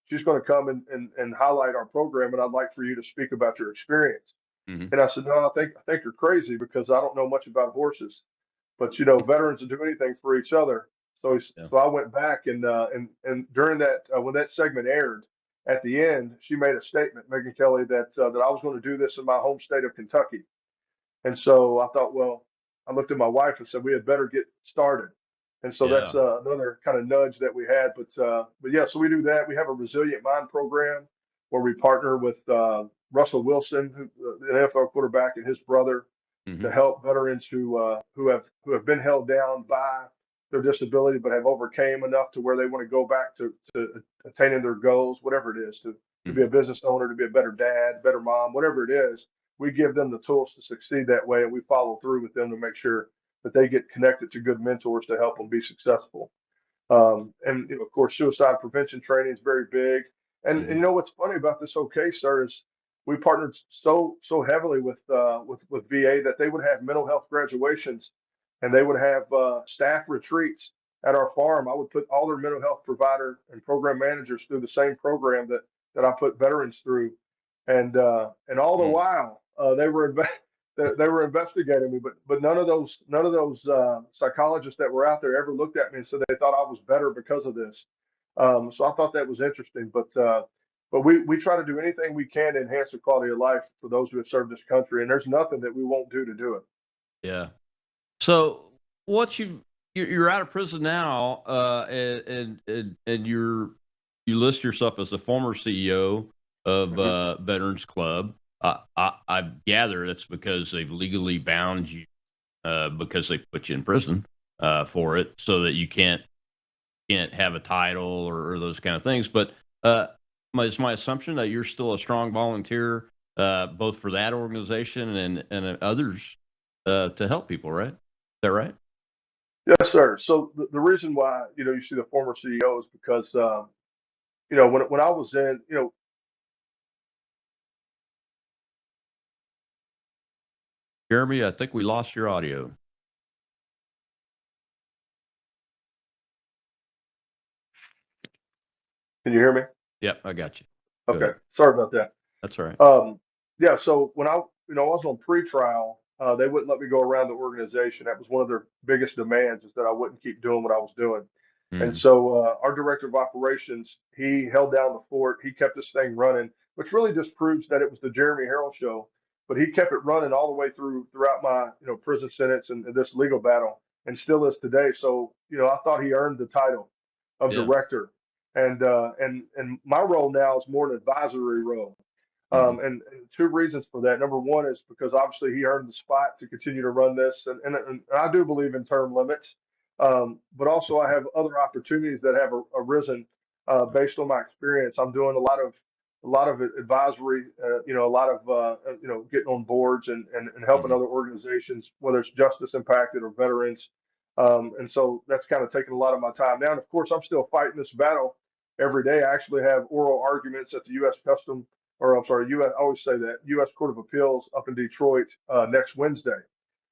she's going to come and highlight our program, and I'd like for you to speak about your experience." Mhm. And I said, "No, I think you're crazy because I don't know much about horses, but veterans will do anything for each other." Yeah. So I went back and during that when that segment aired, at the end, she made a statement, Megan Kelly, that I was going to do this in my home state of Kentucky. And so I thought, well, I looked at my wife and said we had better get started. And so that's Yeah. another kind of nudge that we had. But yeah, so we do that. We have a resilient mind program where we partner with Russell Wilson, the NFL quarterback, and his brother to Mhm. help veterans who have been held down by their disability but have overcame enough to where they want to go back to attaining their goals, whatever it is, to be a Mhm. business owner, to be a better dad, better mom, whatever it is. We give them the tools to succeed that way, and we follow through with them to make sure that they get connected to good mentors to help them be successful. And of course, suicide prevention training is very big. And Mhm. what's funny about this whole case, sir, is we partnered so heavily with VA that they would have mental health graduations, and they would have staff retreats at our farm. I would put all their mental health provider and program managers through the same program that I put veterans through, and all the Mm. while they were investigating me, but none of those psychologists that were out there ever looked at me and said they thought I was better because of this. So I thought that was interesting. But we try to do anything we can to enhance the quality of life for those who have served this country, and there's nothing that we won't do to do it. Yeah. So what you're out of prison now, and you list yourself as the former CEO of Mhm. Veterans Club. I gather that's because they've legally bound you, because they put you in prison for it, so that you can't have a title or those kind of things. But it's my assumption that you're still a strong volunteer, both for that organization and others, to help people. Right? Is that right? Yes, sir. So the reason why, you see the former CEO is because, when I was in, Jeremy, I think we lost your audio. can you hear me? Yep, I got you. Go Okay. ahead. Sorry about that. That's all right. Yeah, so when I was on pretrial, they wouldn't let me go around the organization. That was one of their biggest demands, is that I wouldn't keep doing what I was doing. And Mhm. so our director of operations, he held down the fort. He kept this thing running, which really just proves that it was the Jeremy Harrell show. But he kept it running all the way throughout my prison sentence and this legal battle, and still is today. So I thought he earned the title of Yeah. director, and my role now is more an advisory role. Mhm. And two reasons for that. Number one is because obviously he earned the spot to continue to run this, and I do believe in term limits. But also I have other opportunities that have arisen based on my experience. I'm doing a lot of advisory, a lot of getting on boards and helping Mhm. other organizations, whether it's justice impacted or veterans. And so that's kind of taking a lot of my time now. And of course, I'm still fighting this battle every day. I actually have oral arguments at the U.S. Custom, or I'm sorry, U.S. I always say that U.S. Court of Appeals up in Detroit next Wednesday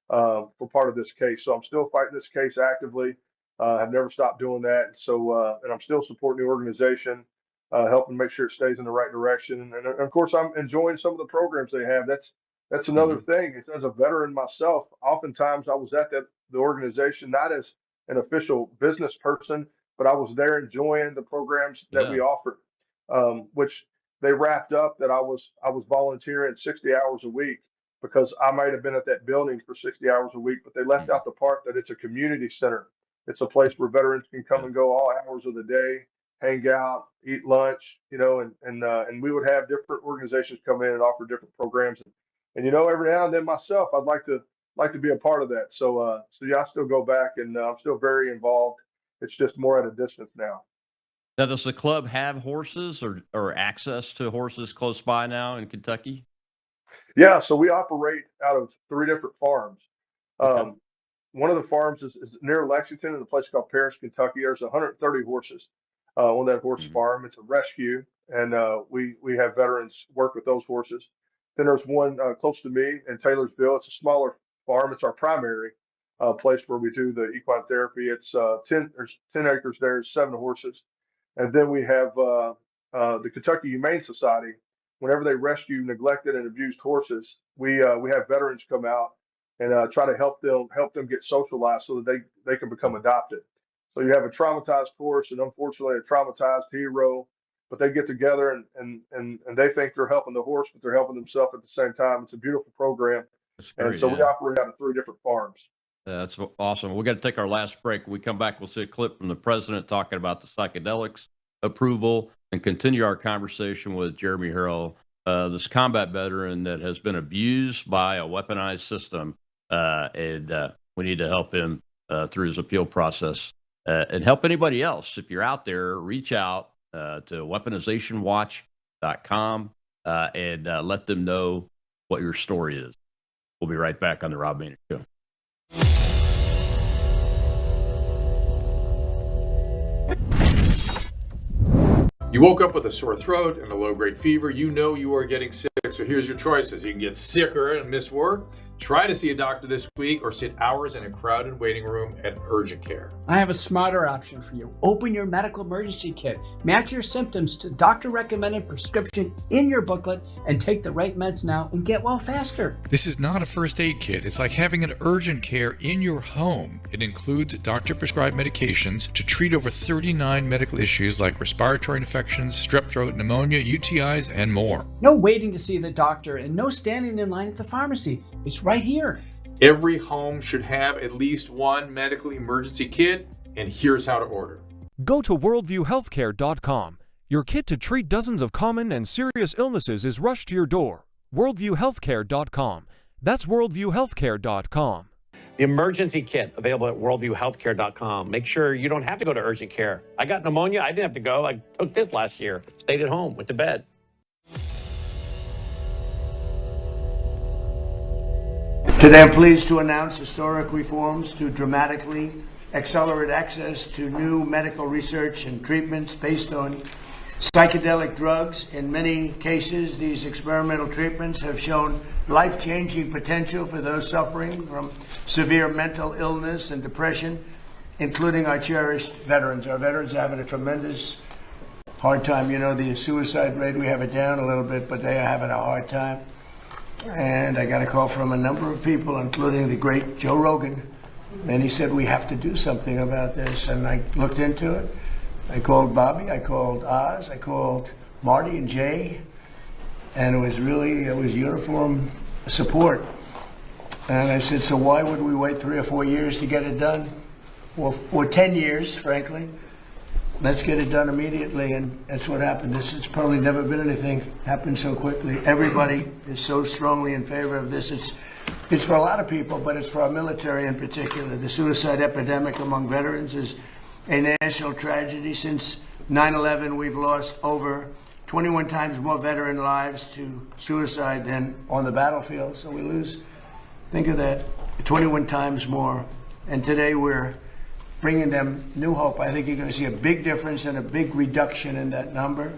for part of this case. So I'm still fighting this case actively. I've never stopped doing that. And I'm still supporting the organization, helping make sure it stays in the right direction. And of course, I'm enjoying some of the programs they have. That's another Mhm. thing. It's, as a veteran myself, oftentimes I was at the organization not as an official business person, but I was there enjoying the programs that we Yeah. offered, which they wrapped up that I was volunteering 60 hours a week because I might have been at that building for 60 hours a week, but they left Mhm. out the part that it's a community center. It's a place where veterans can come Yeah. and go all hours of the day, hang out, eat lunch, and we would have different organizations come in and offer different programs. And every now and then myself, I'd like to be a part of that. So yeah, I still go back, and I'm still very involved. It's just more at a distance now. Now, does the club have horses or access to horses close by now in Kentucky? Yeah, so we operate out of three different farms. Okay. Um, One of the farms is near Lexington in a place called Paris, Kentucky. There's 130 horses on that horse Mhm. farm. It's a rescue, and we have veterans work with those horses. Then there's one close to me in Taylorsville. It's a smaller farm. It's our primary place where we do the equine therapy. It's 10. There's 10 acres there. 7 horses, and then we have the Kentucky Humane Society. Whenever they rescue neglected and abused horses, we have veterans come out and try to help them get socialized so that they can become adopted. So you have a traumatized horse and unfortunately a traumatized hero, but they get together and they think they're helping the horse, but they're helping themselves at the same time. It's a beautiful program, That's and great. so we Yeah. operate out of three different farms. That's awesome. We got to take our last break. When we come back, we'll see a clip from the president talking about the psychedelics approval and continue our conversation with Jeremy Harrell, this combat veteran that has been abused by a weaponized system. And we need to help him through his appeal process and help anybody else. If you're out there, reach out to weaponizationwatch.com and let them know what your story is. We'll be right back on the Rob Maness Show. You woke up with a sore throat and a low-grade fever. You know you are getting sick, so here's your choices. You can get sicker and miss work. Try to see a doctor this week or sit hours in a crowded waiting room at urgent care. I have a smarter option for you. Open your medical emergency kit. Match your symptoms to doctor-recommended prescription in your booklet and take the right meds now and get well faster. This is not a first aid kit. It's like having an urgent care in your home. It includes doctor-prescribed medications to treat over 39 medical issues like respiratory infections, strep throat, pneumonia, UTIs, and more. No waiting to see the doctor and no standing in line at the pharmacy. It's right here. Every home should have at least one medical emergency kit, and here's how to order. Go to worldviewhealthcare.com. Your kit to treat dozens of common and serious illnesses is rushed to your door. worldviewhealthcare.com. That's worldviewhealthcare.com. The emergency kit available at worldviewhealthcare.com. Make sure you don't have to go to urgent care. I got pneumonia. I didn't have to go. I took this last year. Stayed at home, went to bed. Today I'm pleased to announce historic reforms to dramatically accelerate access to new medical research and treatments based on psychedelic drugs. In many cases, these experimental treatments have shown life-changing potential for those suffering from severe mental illness and depression, including our cherished veterans. Our veterans are having a tremendous hard time. You know, the suicide rate, we have it down a little bit, but they are having a hard time. And I got a call from a number of people, including the great Joe Rogan, and he said, we have to do something about this. And I looked into it. I called Bobby, I called Oz, I called Marty and Jay, and it was uniform support. And I said, so why would we wait 3 or 4 years to get it done? Or 10 years, frankly. Let's get it done immediately, and that's what happened. It's probably never been anything happened so quickly. Everybody is so strongly in favor of this. It's for a lot of people, but it's for our military in particular. The suicide epidemic among veterans is a national tragedy. Since 9/11, we've lost over 21 times more veteran lives to suicide than on the battlefield. So we lose, think of that, 21 times more. And today we're bringing them new hope. I think you're going to see a big difference and a big reduction in that number.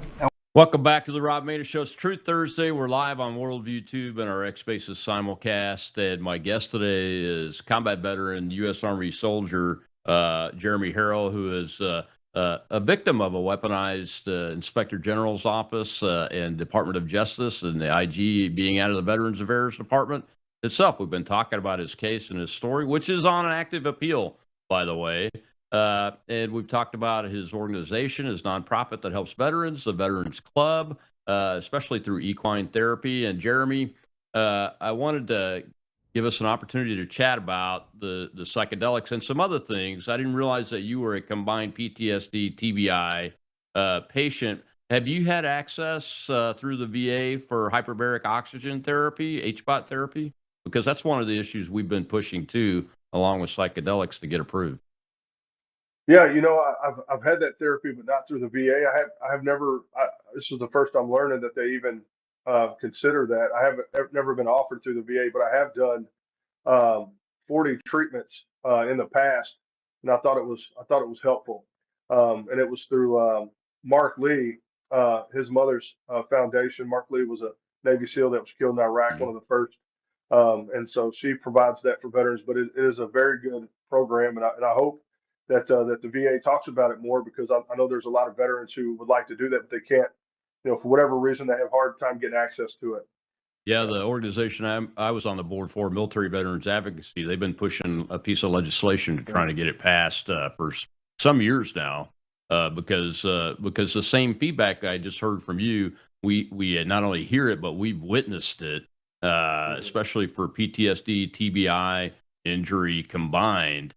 Welcome back to the Rob Maness Show. It's Truth Thursday. We're live on Worldview Tube and our X Spaces simulcast. And my guest today is combat veteran, U.S. Army soldier Jeremy Harrell, who is a victim of a weaponized Inspector General's office and Department of Justice, and the IG being out of the Veterans Affairs Department itself. We've been talking about his case and his story, which is on an active appeal, by the way. And we've talked about his organization, his nonprofit that helps veterans, the Veterans Club, especially through equine therapy. And Jeremy, I wanted to give us an opportunity to chat about the psychedelics and some other things. I didn't realize that you were a combined PTSD, TBI patient. Have you had access through the VA for hyperbaric oxygen therapy, HBOT therapy? Because that's one of the issues we've been pushing too, along with psychedelics, to get approved. Yeah, you know, I've had that therapy, but not through the VA. I have never. This is the first I'm learning that they even consider that. I've never been offered through the VA, but I have done 40 treatments in the past, and I thought it was helpful. And it was through Mark Lee, his mother's foundation. Mark Lee was a Navy SEAL that was killed in Iraq, one of the first. And so she provides that for veterans, but it is a very good program, and I hope that the VA talks about it more, because I know there's a lot of veterans who would like to do that, but they can't. You know, for whatever reason, they have a hard time getting access to it. Yeah, the organization I was on the board for, Military Veterans Advocacy, they've been pushing a piece of legislation to try to get it passed for some years now, because the same feedback I just heard from you, we not only hear it, but we've witnessed it, especially for PTSD, TBI injury combined.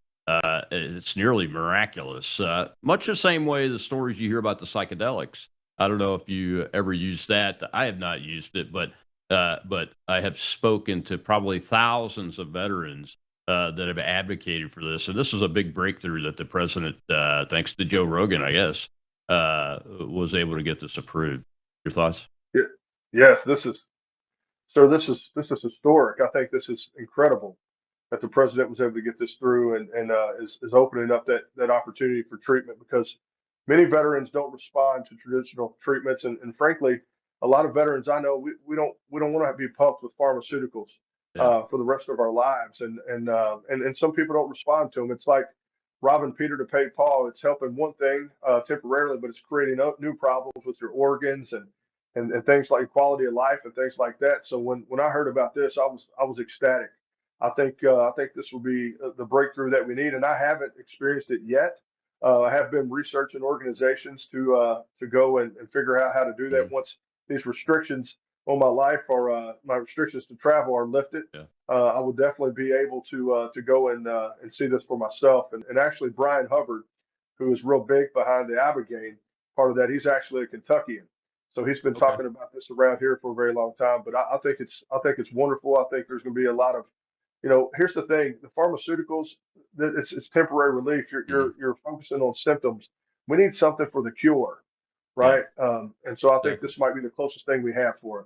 It's nearly miraculous. Much the same way the stories you hear about the psychedelics. I don't know if you ever used that. I have not used it, but I have spoken to probably thousands of veterans that have advocated for this. And this is a big breakthrough that the president, thanks to Joe Rogan, I guess, was able to get this approved. Your thoughts? Yes, this is historic. I think this is incredible that the president was able to get this through, and is opening up that opportunity for treatment, because many veterans don't respond to traditional treatments, and frankly, a lot of veterans I know, we don't want to be pumped with pharmaceuticals for the rest of our lives, and some people don't respond to them. It's like robbing Peter to pay Paul. It's helping one thing temporarily, but it's creating new problems with your organs and things like quality of life and things like that. So when I heard about this, I was ecstatic. I think this will be the breakthrough that we need, and I haven't experienced it yet. I have been researching organizations to go and figure out how to do that once these restrictions on my life or my restrictions to travel are lifted. I will definitely be able to go and see this for myself. And actually, Brian Hubbard, who is real big behind the Ibogaine part of that, he's actually a Kentuckian. So he's been talking about this around here for a very long time. But I think it's wonderful. I think there's going to be a lot of, here's the thing: the pharmaceuticals, it's temporary relief. You're focusing on symptoms. We need something for the cure, right? And so I think this might be the closest thing we have for it.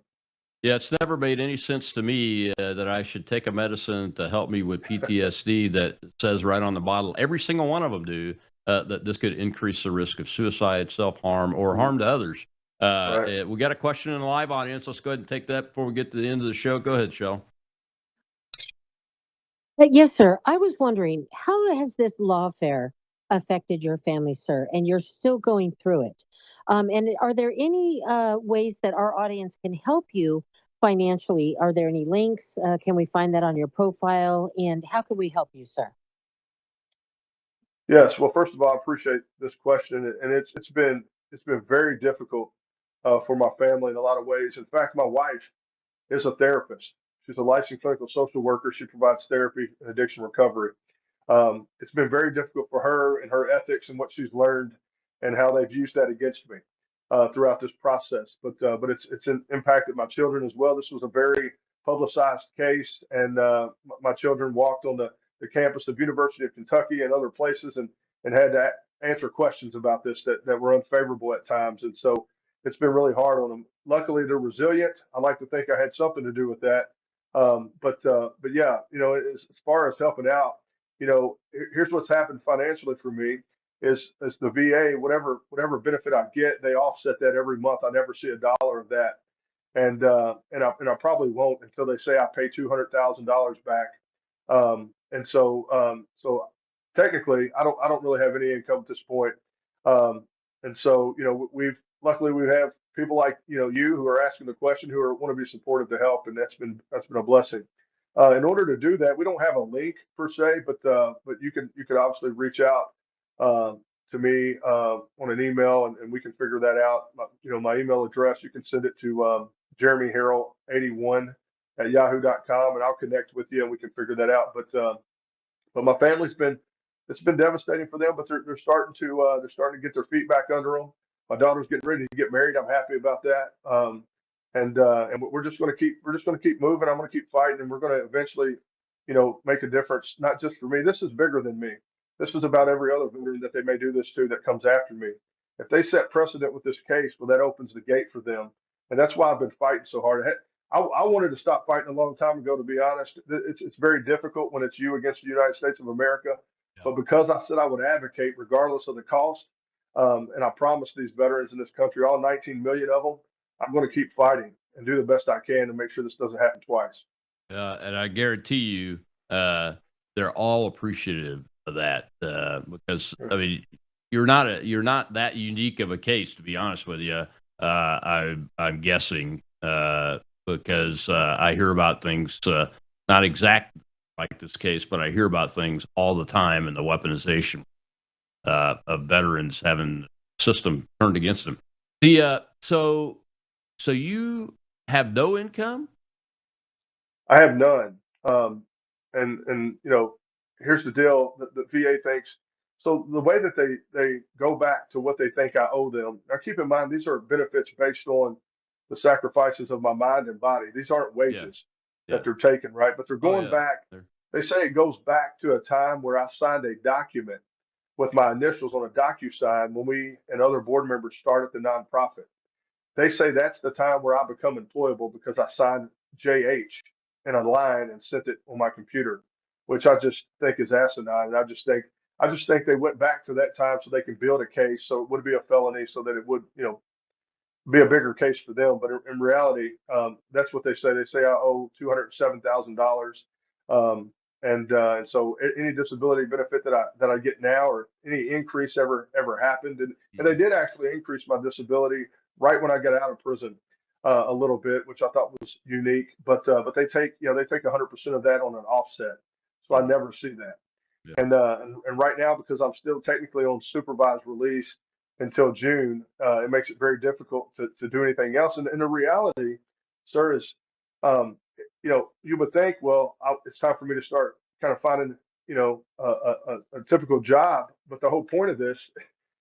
Yeah, it's never made any sense to me that I should take a medicine to help me with PTSD that says right on the bottle, every single one of them do, that this could increase the risk of suicide, self-harm, or harm to others. Right. We got a question in the live audience. Let's go ahead and take that before we get to the end of the show. Go ahead, Shell. Yes, sir. I was wondering, how has this lawfare affected your family, sir? And you're still going through it. And are there any ways that our audience can help you financially? Are there any links? Can we find that on your profile? And how can we help you, sir? Yes. Well, first of all, I appreciate this question, and it's been very difficult for my family in a lot of ways. In fact, my wife is a therapist. She's a licensed clinical social worker. She provides therapy and addiction recovery. It's been very difficult for her and her ethics and what she's learned and how they've used that against me throughout this process. But it's impacted my children as well. This was a very publicized case, and my children walked on the campus of University of Kentucky and other places and had to answer questions about this that were unfavorable at times. And so it's been really hard on them. Luckily, they're resilient. I like to think I had something to do with that. But yeah, as far as helping out, here's what's happened financially for me is the VA, whatever benefit I get, they offset that every month. I never see a dollar of that, and I probably won't until they say I pay $200,000 back. So technically, I don't really have any income at this point. And so luckily we have people like you who are asking the question who want to be supportive to help, and that's been a blessing. In order to do that, we don't have a link per se, but you could obviously reach out to me on an email, and we can figure that out. My email address, you can send it to Jeremy Harrell 81 at yahoo.com, and I'll connect with you and we can figure that out. But my family's been it's been devastating for them, but they're starting to get their feet back under them. My daughter's getting ready to get married. I'm happy about that. And we're just going to keep moving. I'm going to keep fighting, and we're going to eventually, make a difference. Not just for me. This is bigger than me. This is about every other veteran that they may do this to that comes after me. If they set precedent with this case, well, that opens the gate for them, and that's why I've been fighting so hard. I wanted to stop fighting a long time ago, to be honest. It's very difficult when it's you against the United States of America. But because I said I would advocate regardless of the cost, and I promised these veterans in this country, all 19 million of them, I'm going to keep fighting and do the best I can to make sure this doesn't happen twice. And I guarantee you, they're all appreciative of that because I mean, you're not that unique of a case, to be honest with you. I'm guessing because I hear about things not exact like this case, but I hear about things all the time, and the weaponization of veterans having the system turned against them. So you have no income? I have none. And here's the deal: the VA thinks so. The way that they go back to what they think I owe them. Now, keep in mind these are benefits based on the sacrifices of my mind and body. These aren't wages Yeah. that they're taking, right? But they're going back. They're- They say it goes back to a time where I signed a document with my initials on a DocuSign when we and other board members started the nonprofit. They say that's the time where I become employable because I signed JH in a line and sent it on my computer, which I just think is asinine. And I just think they went back to that time so they can build a case so it would be a felony so that it would, be a bigger case for them. But in reality, that's what they say. They say I owe $207,000, and so any disability benefit that I get now or any increase ever happened, and they did actually increase my disability right when I got out of prison a little bit, which I thought was unique. But they take 100% of that on an offset, so I never see that. Yeah. And right now, because I'm still technically on supervised release until June, it makes it very difficult to do anything else. And the reality, sir, is, you would think, well, it's time for me to start kind of finding, a typical job. But the whole point of this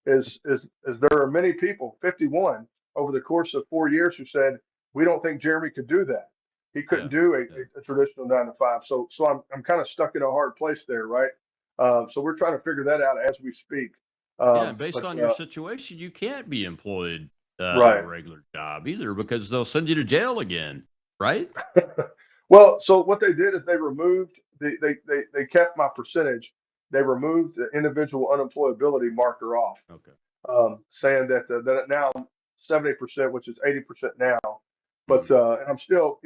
is there are many people, 51, over the course of 4 years, who said we don't think Jeremy could do that. He couldn't do a traditional 9 to 5. So I'm kind of stuck in a hard place there, right? So we're trying to figure that out as we speak. And based on your situation, you can't be employed in a regular job either because they'll send you to jail again. right? Well, so what they did is they removed they kept my percentage. They removed the individual unemployability marker off, Okay. saying that now I'm 70%, which is 80% now. But and I'm still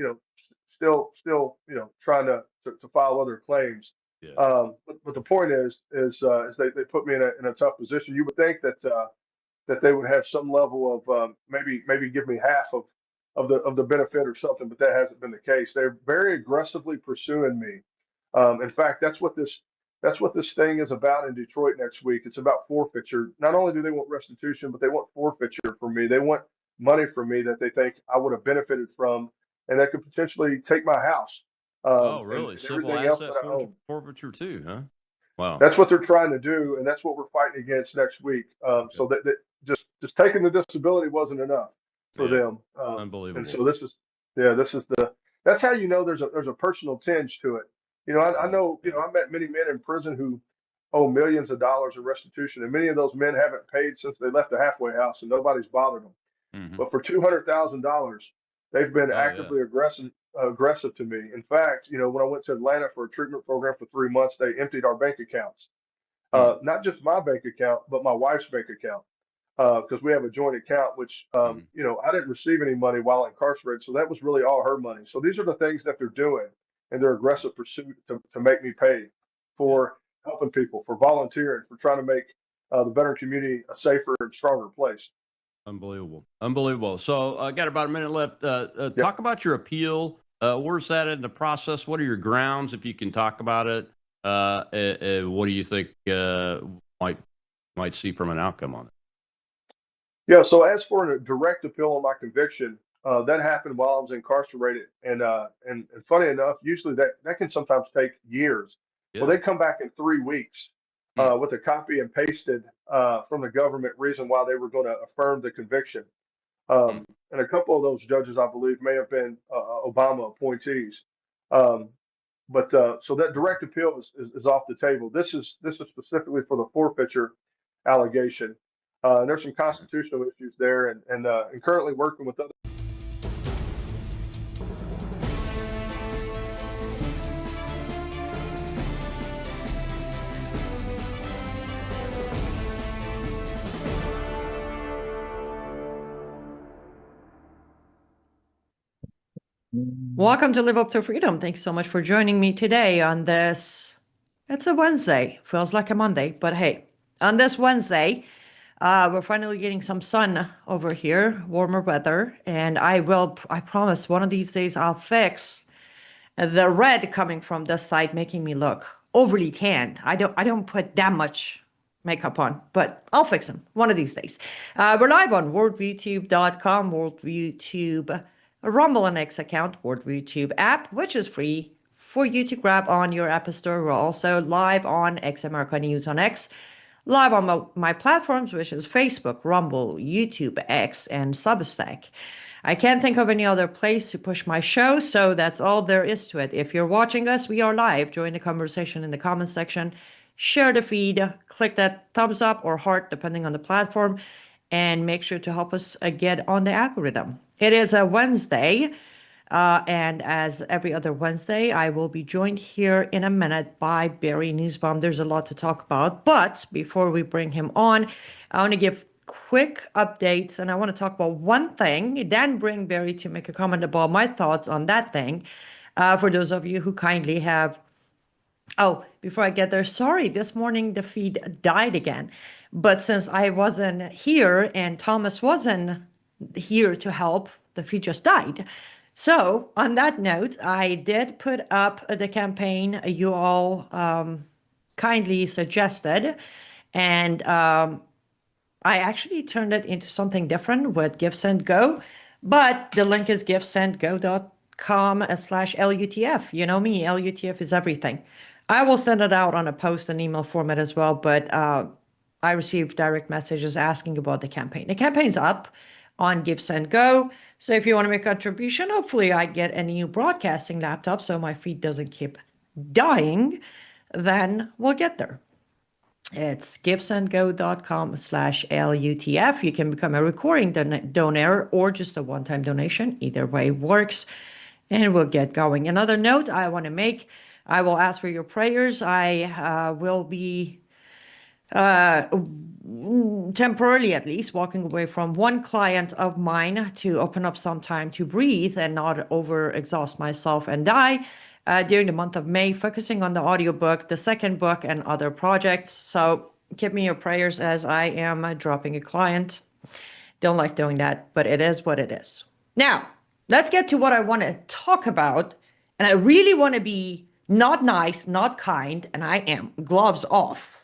trying to file other claims. Yeah. But the point is they put me in a tough position. You would think that they would have some level of maybe give me half of the benefit or something, but that hasn't been the case. They're very aggressively pursuing me. In fact, that's what this thing is about in Detroit next week. It's about forfeiture. Not only do they want restitution, but they want forfeiture from me. They want money from me that they think I would have benefited from, and that could potentially take my house Oh, and really? Civil everything else asset that I own. forfeiture too, huh? Wow. That's what they're trying to do, and that's what we're fighting against next week. So that just taking the disability wasn't enough for Yeah. them. And Unbelievable. so this is that's how you know there's a personal tinge to it. I know I met many men in prison who owe millions of dollars in restitution, and many of those men haven't paid since they left the halfway house, and nobody's bothered them. Mhm. But for $200,000, they've been Oh, yeah. actively aggressive to me. In fact, when I went to Atlanta for a treatment program for 3 months, they emptied our bank accounts. Not just my bank account, but my wife's bank account, because we have a joint account, which I didn't receive any money while incarcerated, so that was really all her money. So these are the things that they're doing, and their aggressive pursuit to make me pay for helping people, for volunteering, for trying to make the veteran community a safer and stronger place. Unbelievable. Unbelievable. So I got about a minute left. Yep. Talk about your appeal. Where's that in the process? What are your grounds, if you can talk about it? What do you think might see from an outcome on it? Yeah, so as for a direct appeal on my conviction, that happened while I was incarcerated, and funny enough, usually that can sometimes take years. Well, Yeah. they come back in 3 weeks with a copy and pasted from the government reason why they were going to affirm the conviction. And a couple of those judges, I believe, may have been Obama appointees. Um, but so that direct appeal is off the table. This is specifically for the forfeiture allegation. And there's some constitutional issues there, and currently working with other. Welcome to Live Up to Freedom. Thanks so much for joining me today on this. It's a Wednesday. Feels like a Monday, but hey, on this Wednesday, we're finally getting some sun over here, warmer weather, and I promise one of these days I'll fix the red coming from this side, making me look overly tanned. I don't put that much makeup on, but I'll fix them one of these days. We're live on worldviewtube.com, worldviewtube Rumble and X account, worldviewtube app, which is free for you to grab on your App Store. We're also live on X America News on X, live on my platforms, which is Facebook, Rumble, YouTube, X, and Substack. I can't think of any other place to push my show, so that's all there is to it. If you're watching us, we are live. Join the conversation in the comments section. Share the feed. Click that thumbs up or heart, depending on the platform. And make sure to help us get on the algorithm. It is a Wednesday. And as every other Wednesday, I will be joined here in a minute by Barry Nussbaum. There's a lot to talk about. But before we bring him on, I want to give quick updates, and I want to talk about one thing, then bring Barry to make a comment about my thoughts on that thing. For those of you who kindly have. Oh, before I get there, sorry, this morning the feed died again. But since I wasn't here and Thomas wasn't here to help, the feed just died. So, on that note, I did put up the campaign you all kindly suggested, and I actually turned it into something different with GiveSendGo, but the link is givesendgo.com/LUTF. You know me, LUTF is everything. I will send it out on a post and email format as well, but I received direct messages asking about the campaign. The campaign's up on GiveSendGo, so if you want to make a contribution, hopefully I get a new broadcasting laptop so my feed doesn't keep dying, then we'll get there. It's givesendgo.com/LUTF. You can become a recurring donor or just a one-time donation. Either way works. And we'll get going. Another note I want to make, I will ask for your prayers. I will be temporarily at least walking away from one client of mine to open up some time to breathe and not overexhaust myself and die during the month of May, focusing on the audiobook, the second book, and other projects. So give me your prayers as I am dropping a client. Don't like doing that, but it is what it is. Now, let's get to what I want to talk about. And I really want to be not nice, not kind, and I am gloves off.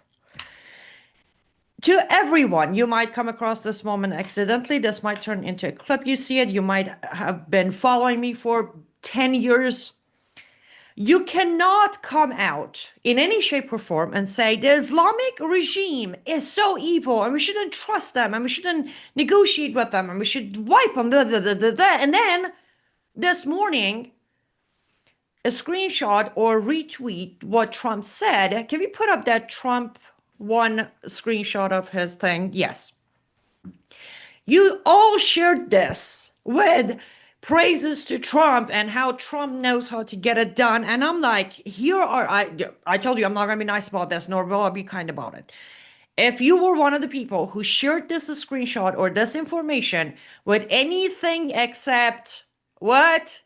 To everyone, you might come across this moment accidentally. This might turn into a clip. You see it. You might have been following me for 10 years. You cannot come out in any shape or form and say the Islamic regime is so evil and we shouldn't trust them and we shouldn't negotiate with them and we should wipe them. Blah, blah, blah, blah, blah. And then this morning, a screenshot or retweet what Trump said. Can we put up that Trump one screenshot of his thing? Yes. You all shared this with praises to Trump and how Trump knows how to get it done. And I'm like, I told you I'm not going to be nice about this, nor will I be kind about it. If you were one of the people who shared this screenshot or this information with anything except what?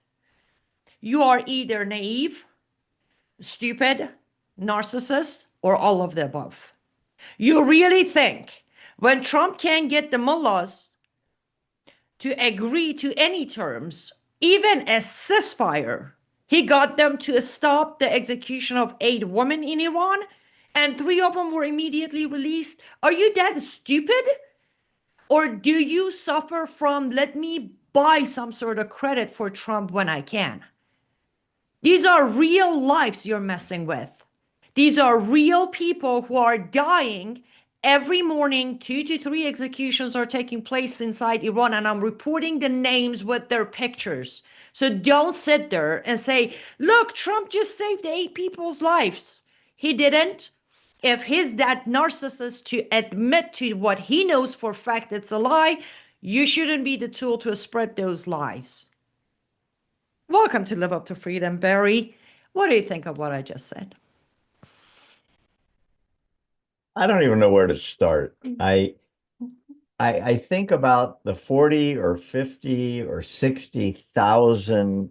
You are either naive, stupid, narcissist, or all of the above. You really think when Trump can't get the mullahs to agree to any terms, even a ceasefire, he got them to stop the execution of 8 women in Iran, and 3 of them were immediately released? Are you that stupid? Or do you suffer from, let me buy some sort of credit for Trump when I can? These are real lives you're messing with. These are real people who are dying every morning. 2 to 3 executions are taking place inside Iran, and I'm reporting the names with their pictures. So don't sit there and say, look, Trump just saved 8 people's lives. He didn't. If he's that narcissist to admit to what he knows for a fact it's a lie, you shouldn't be the tool to spread those lies. Welcome to Live Up to Freedom, Barry. What do you think of what I just said? I don't even know where to start. I think about the 40 or 50 or 60,000.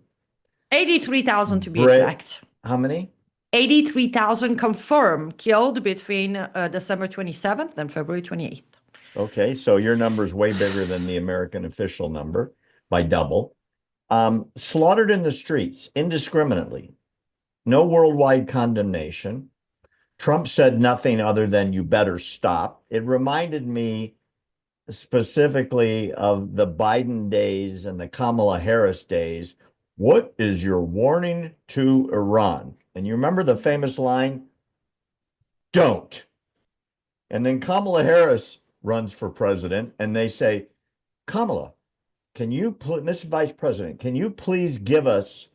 83,000 to be exact. How many? 83,000 confirmed killed between December 27th and February 28th. Okay, so your number is way bigger than the American official number by double. Slaughtered in the streets indiscriminately. No worldwide condemnation. Trump said nothing other than you better stop. It reminded me specifically of the Biden days and the Kamala Harris days. What is your warning to Iran? And you remember the famous line, don't. And then Kamala Harris runs for president and they say, Kamala, can you, Mr. Vice President, can you please give us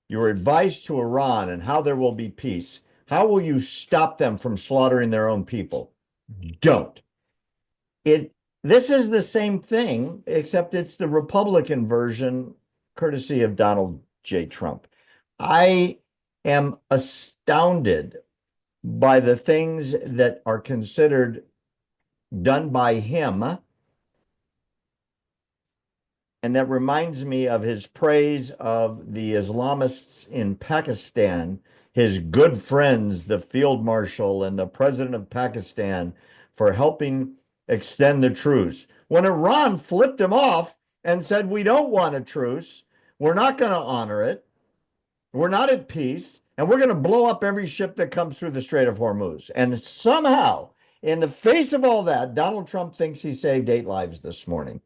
your advice to Iran and how there will be peace? How will you stop them from slaughtering their own people? Don't. This is the same thing, except it's the Republican version, courtesy of Donald J. Trump. I am astounded by the things that are considered done by him. And that reminds me of his praise of the Islamists in Pakistan, his good friends, the field marshal and the president of Pakistan, for helping extend the truce. When Iran flipped him off and said, we don't want a truce, we're not going to honor it, we're not at peace, and we're going to blow up every ship that comes through the Strait of Hormuz. And somehow, in the face of all that, Donald Trump thinks he saved 8 lives this morning.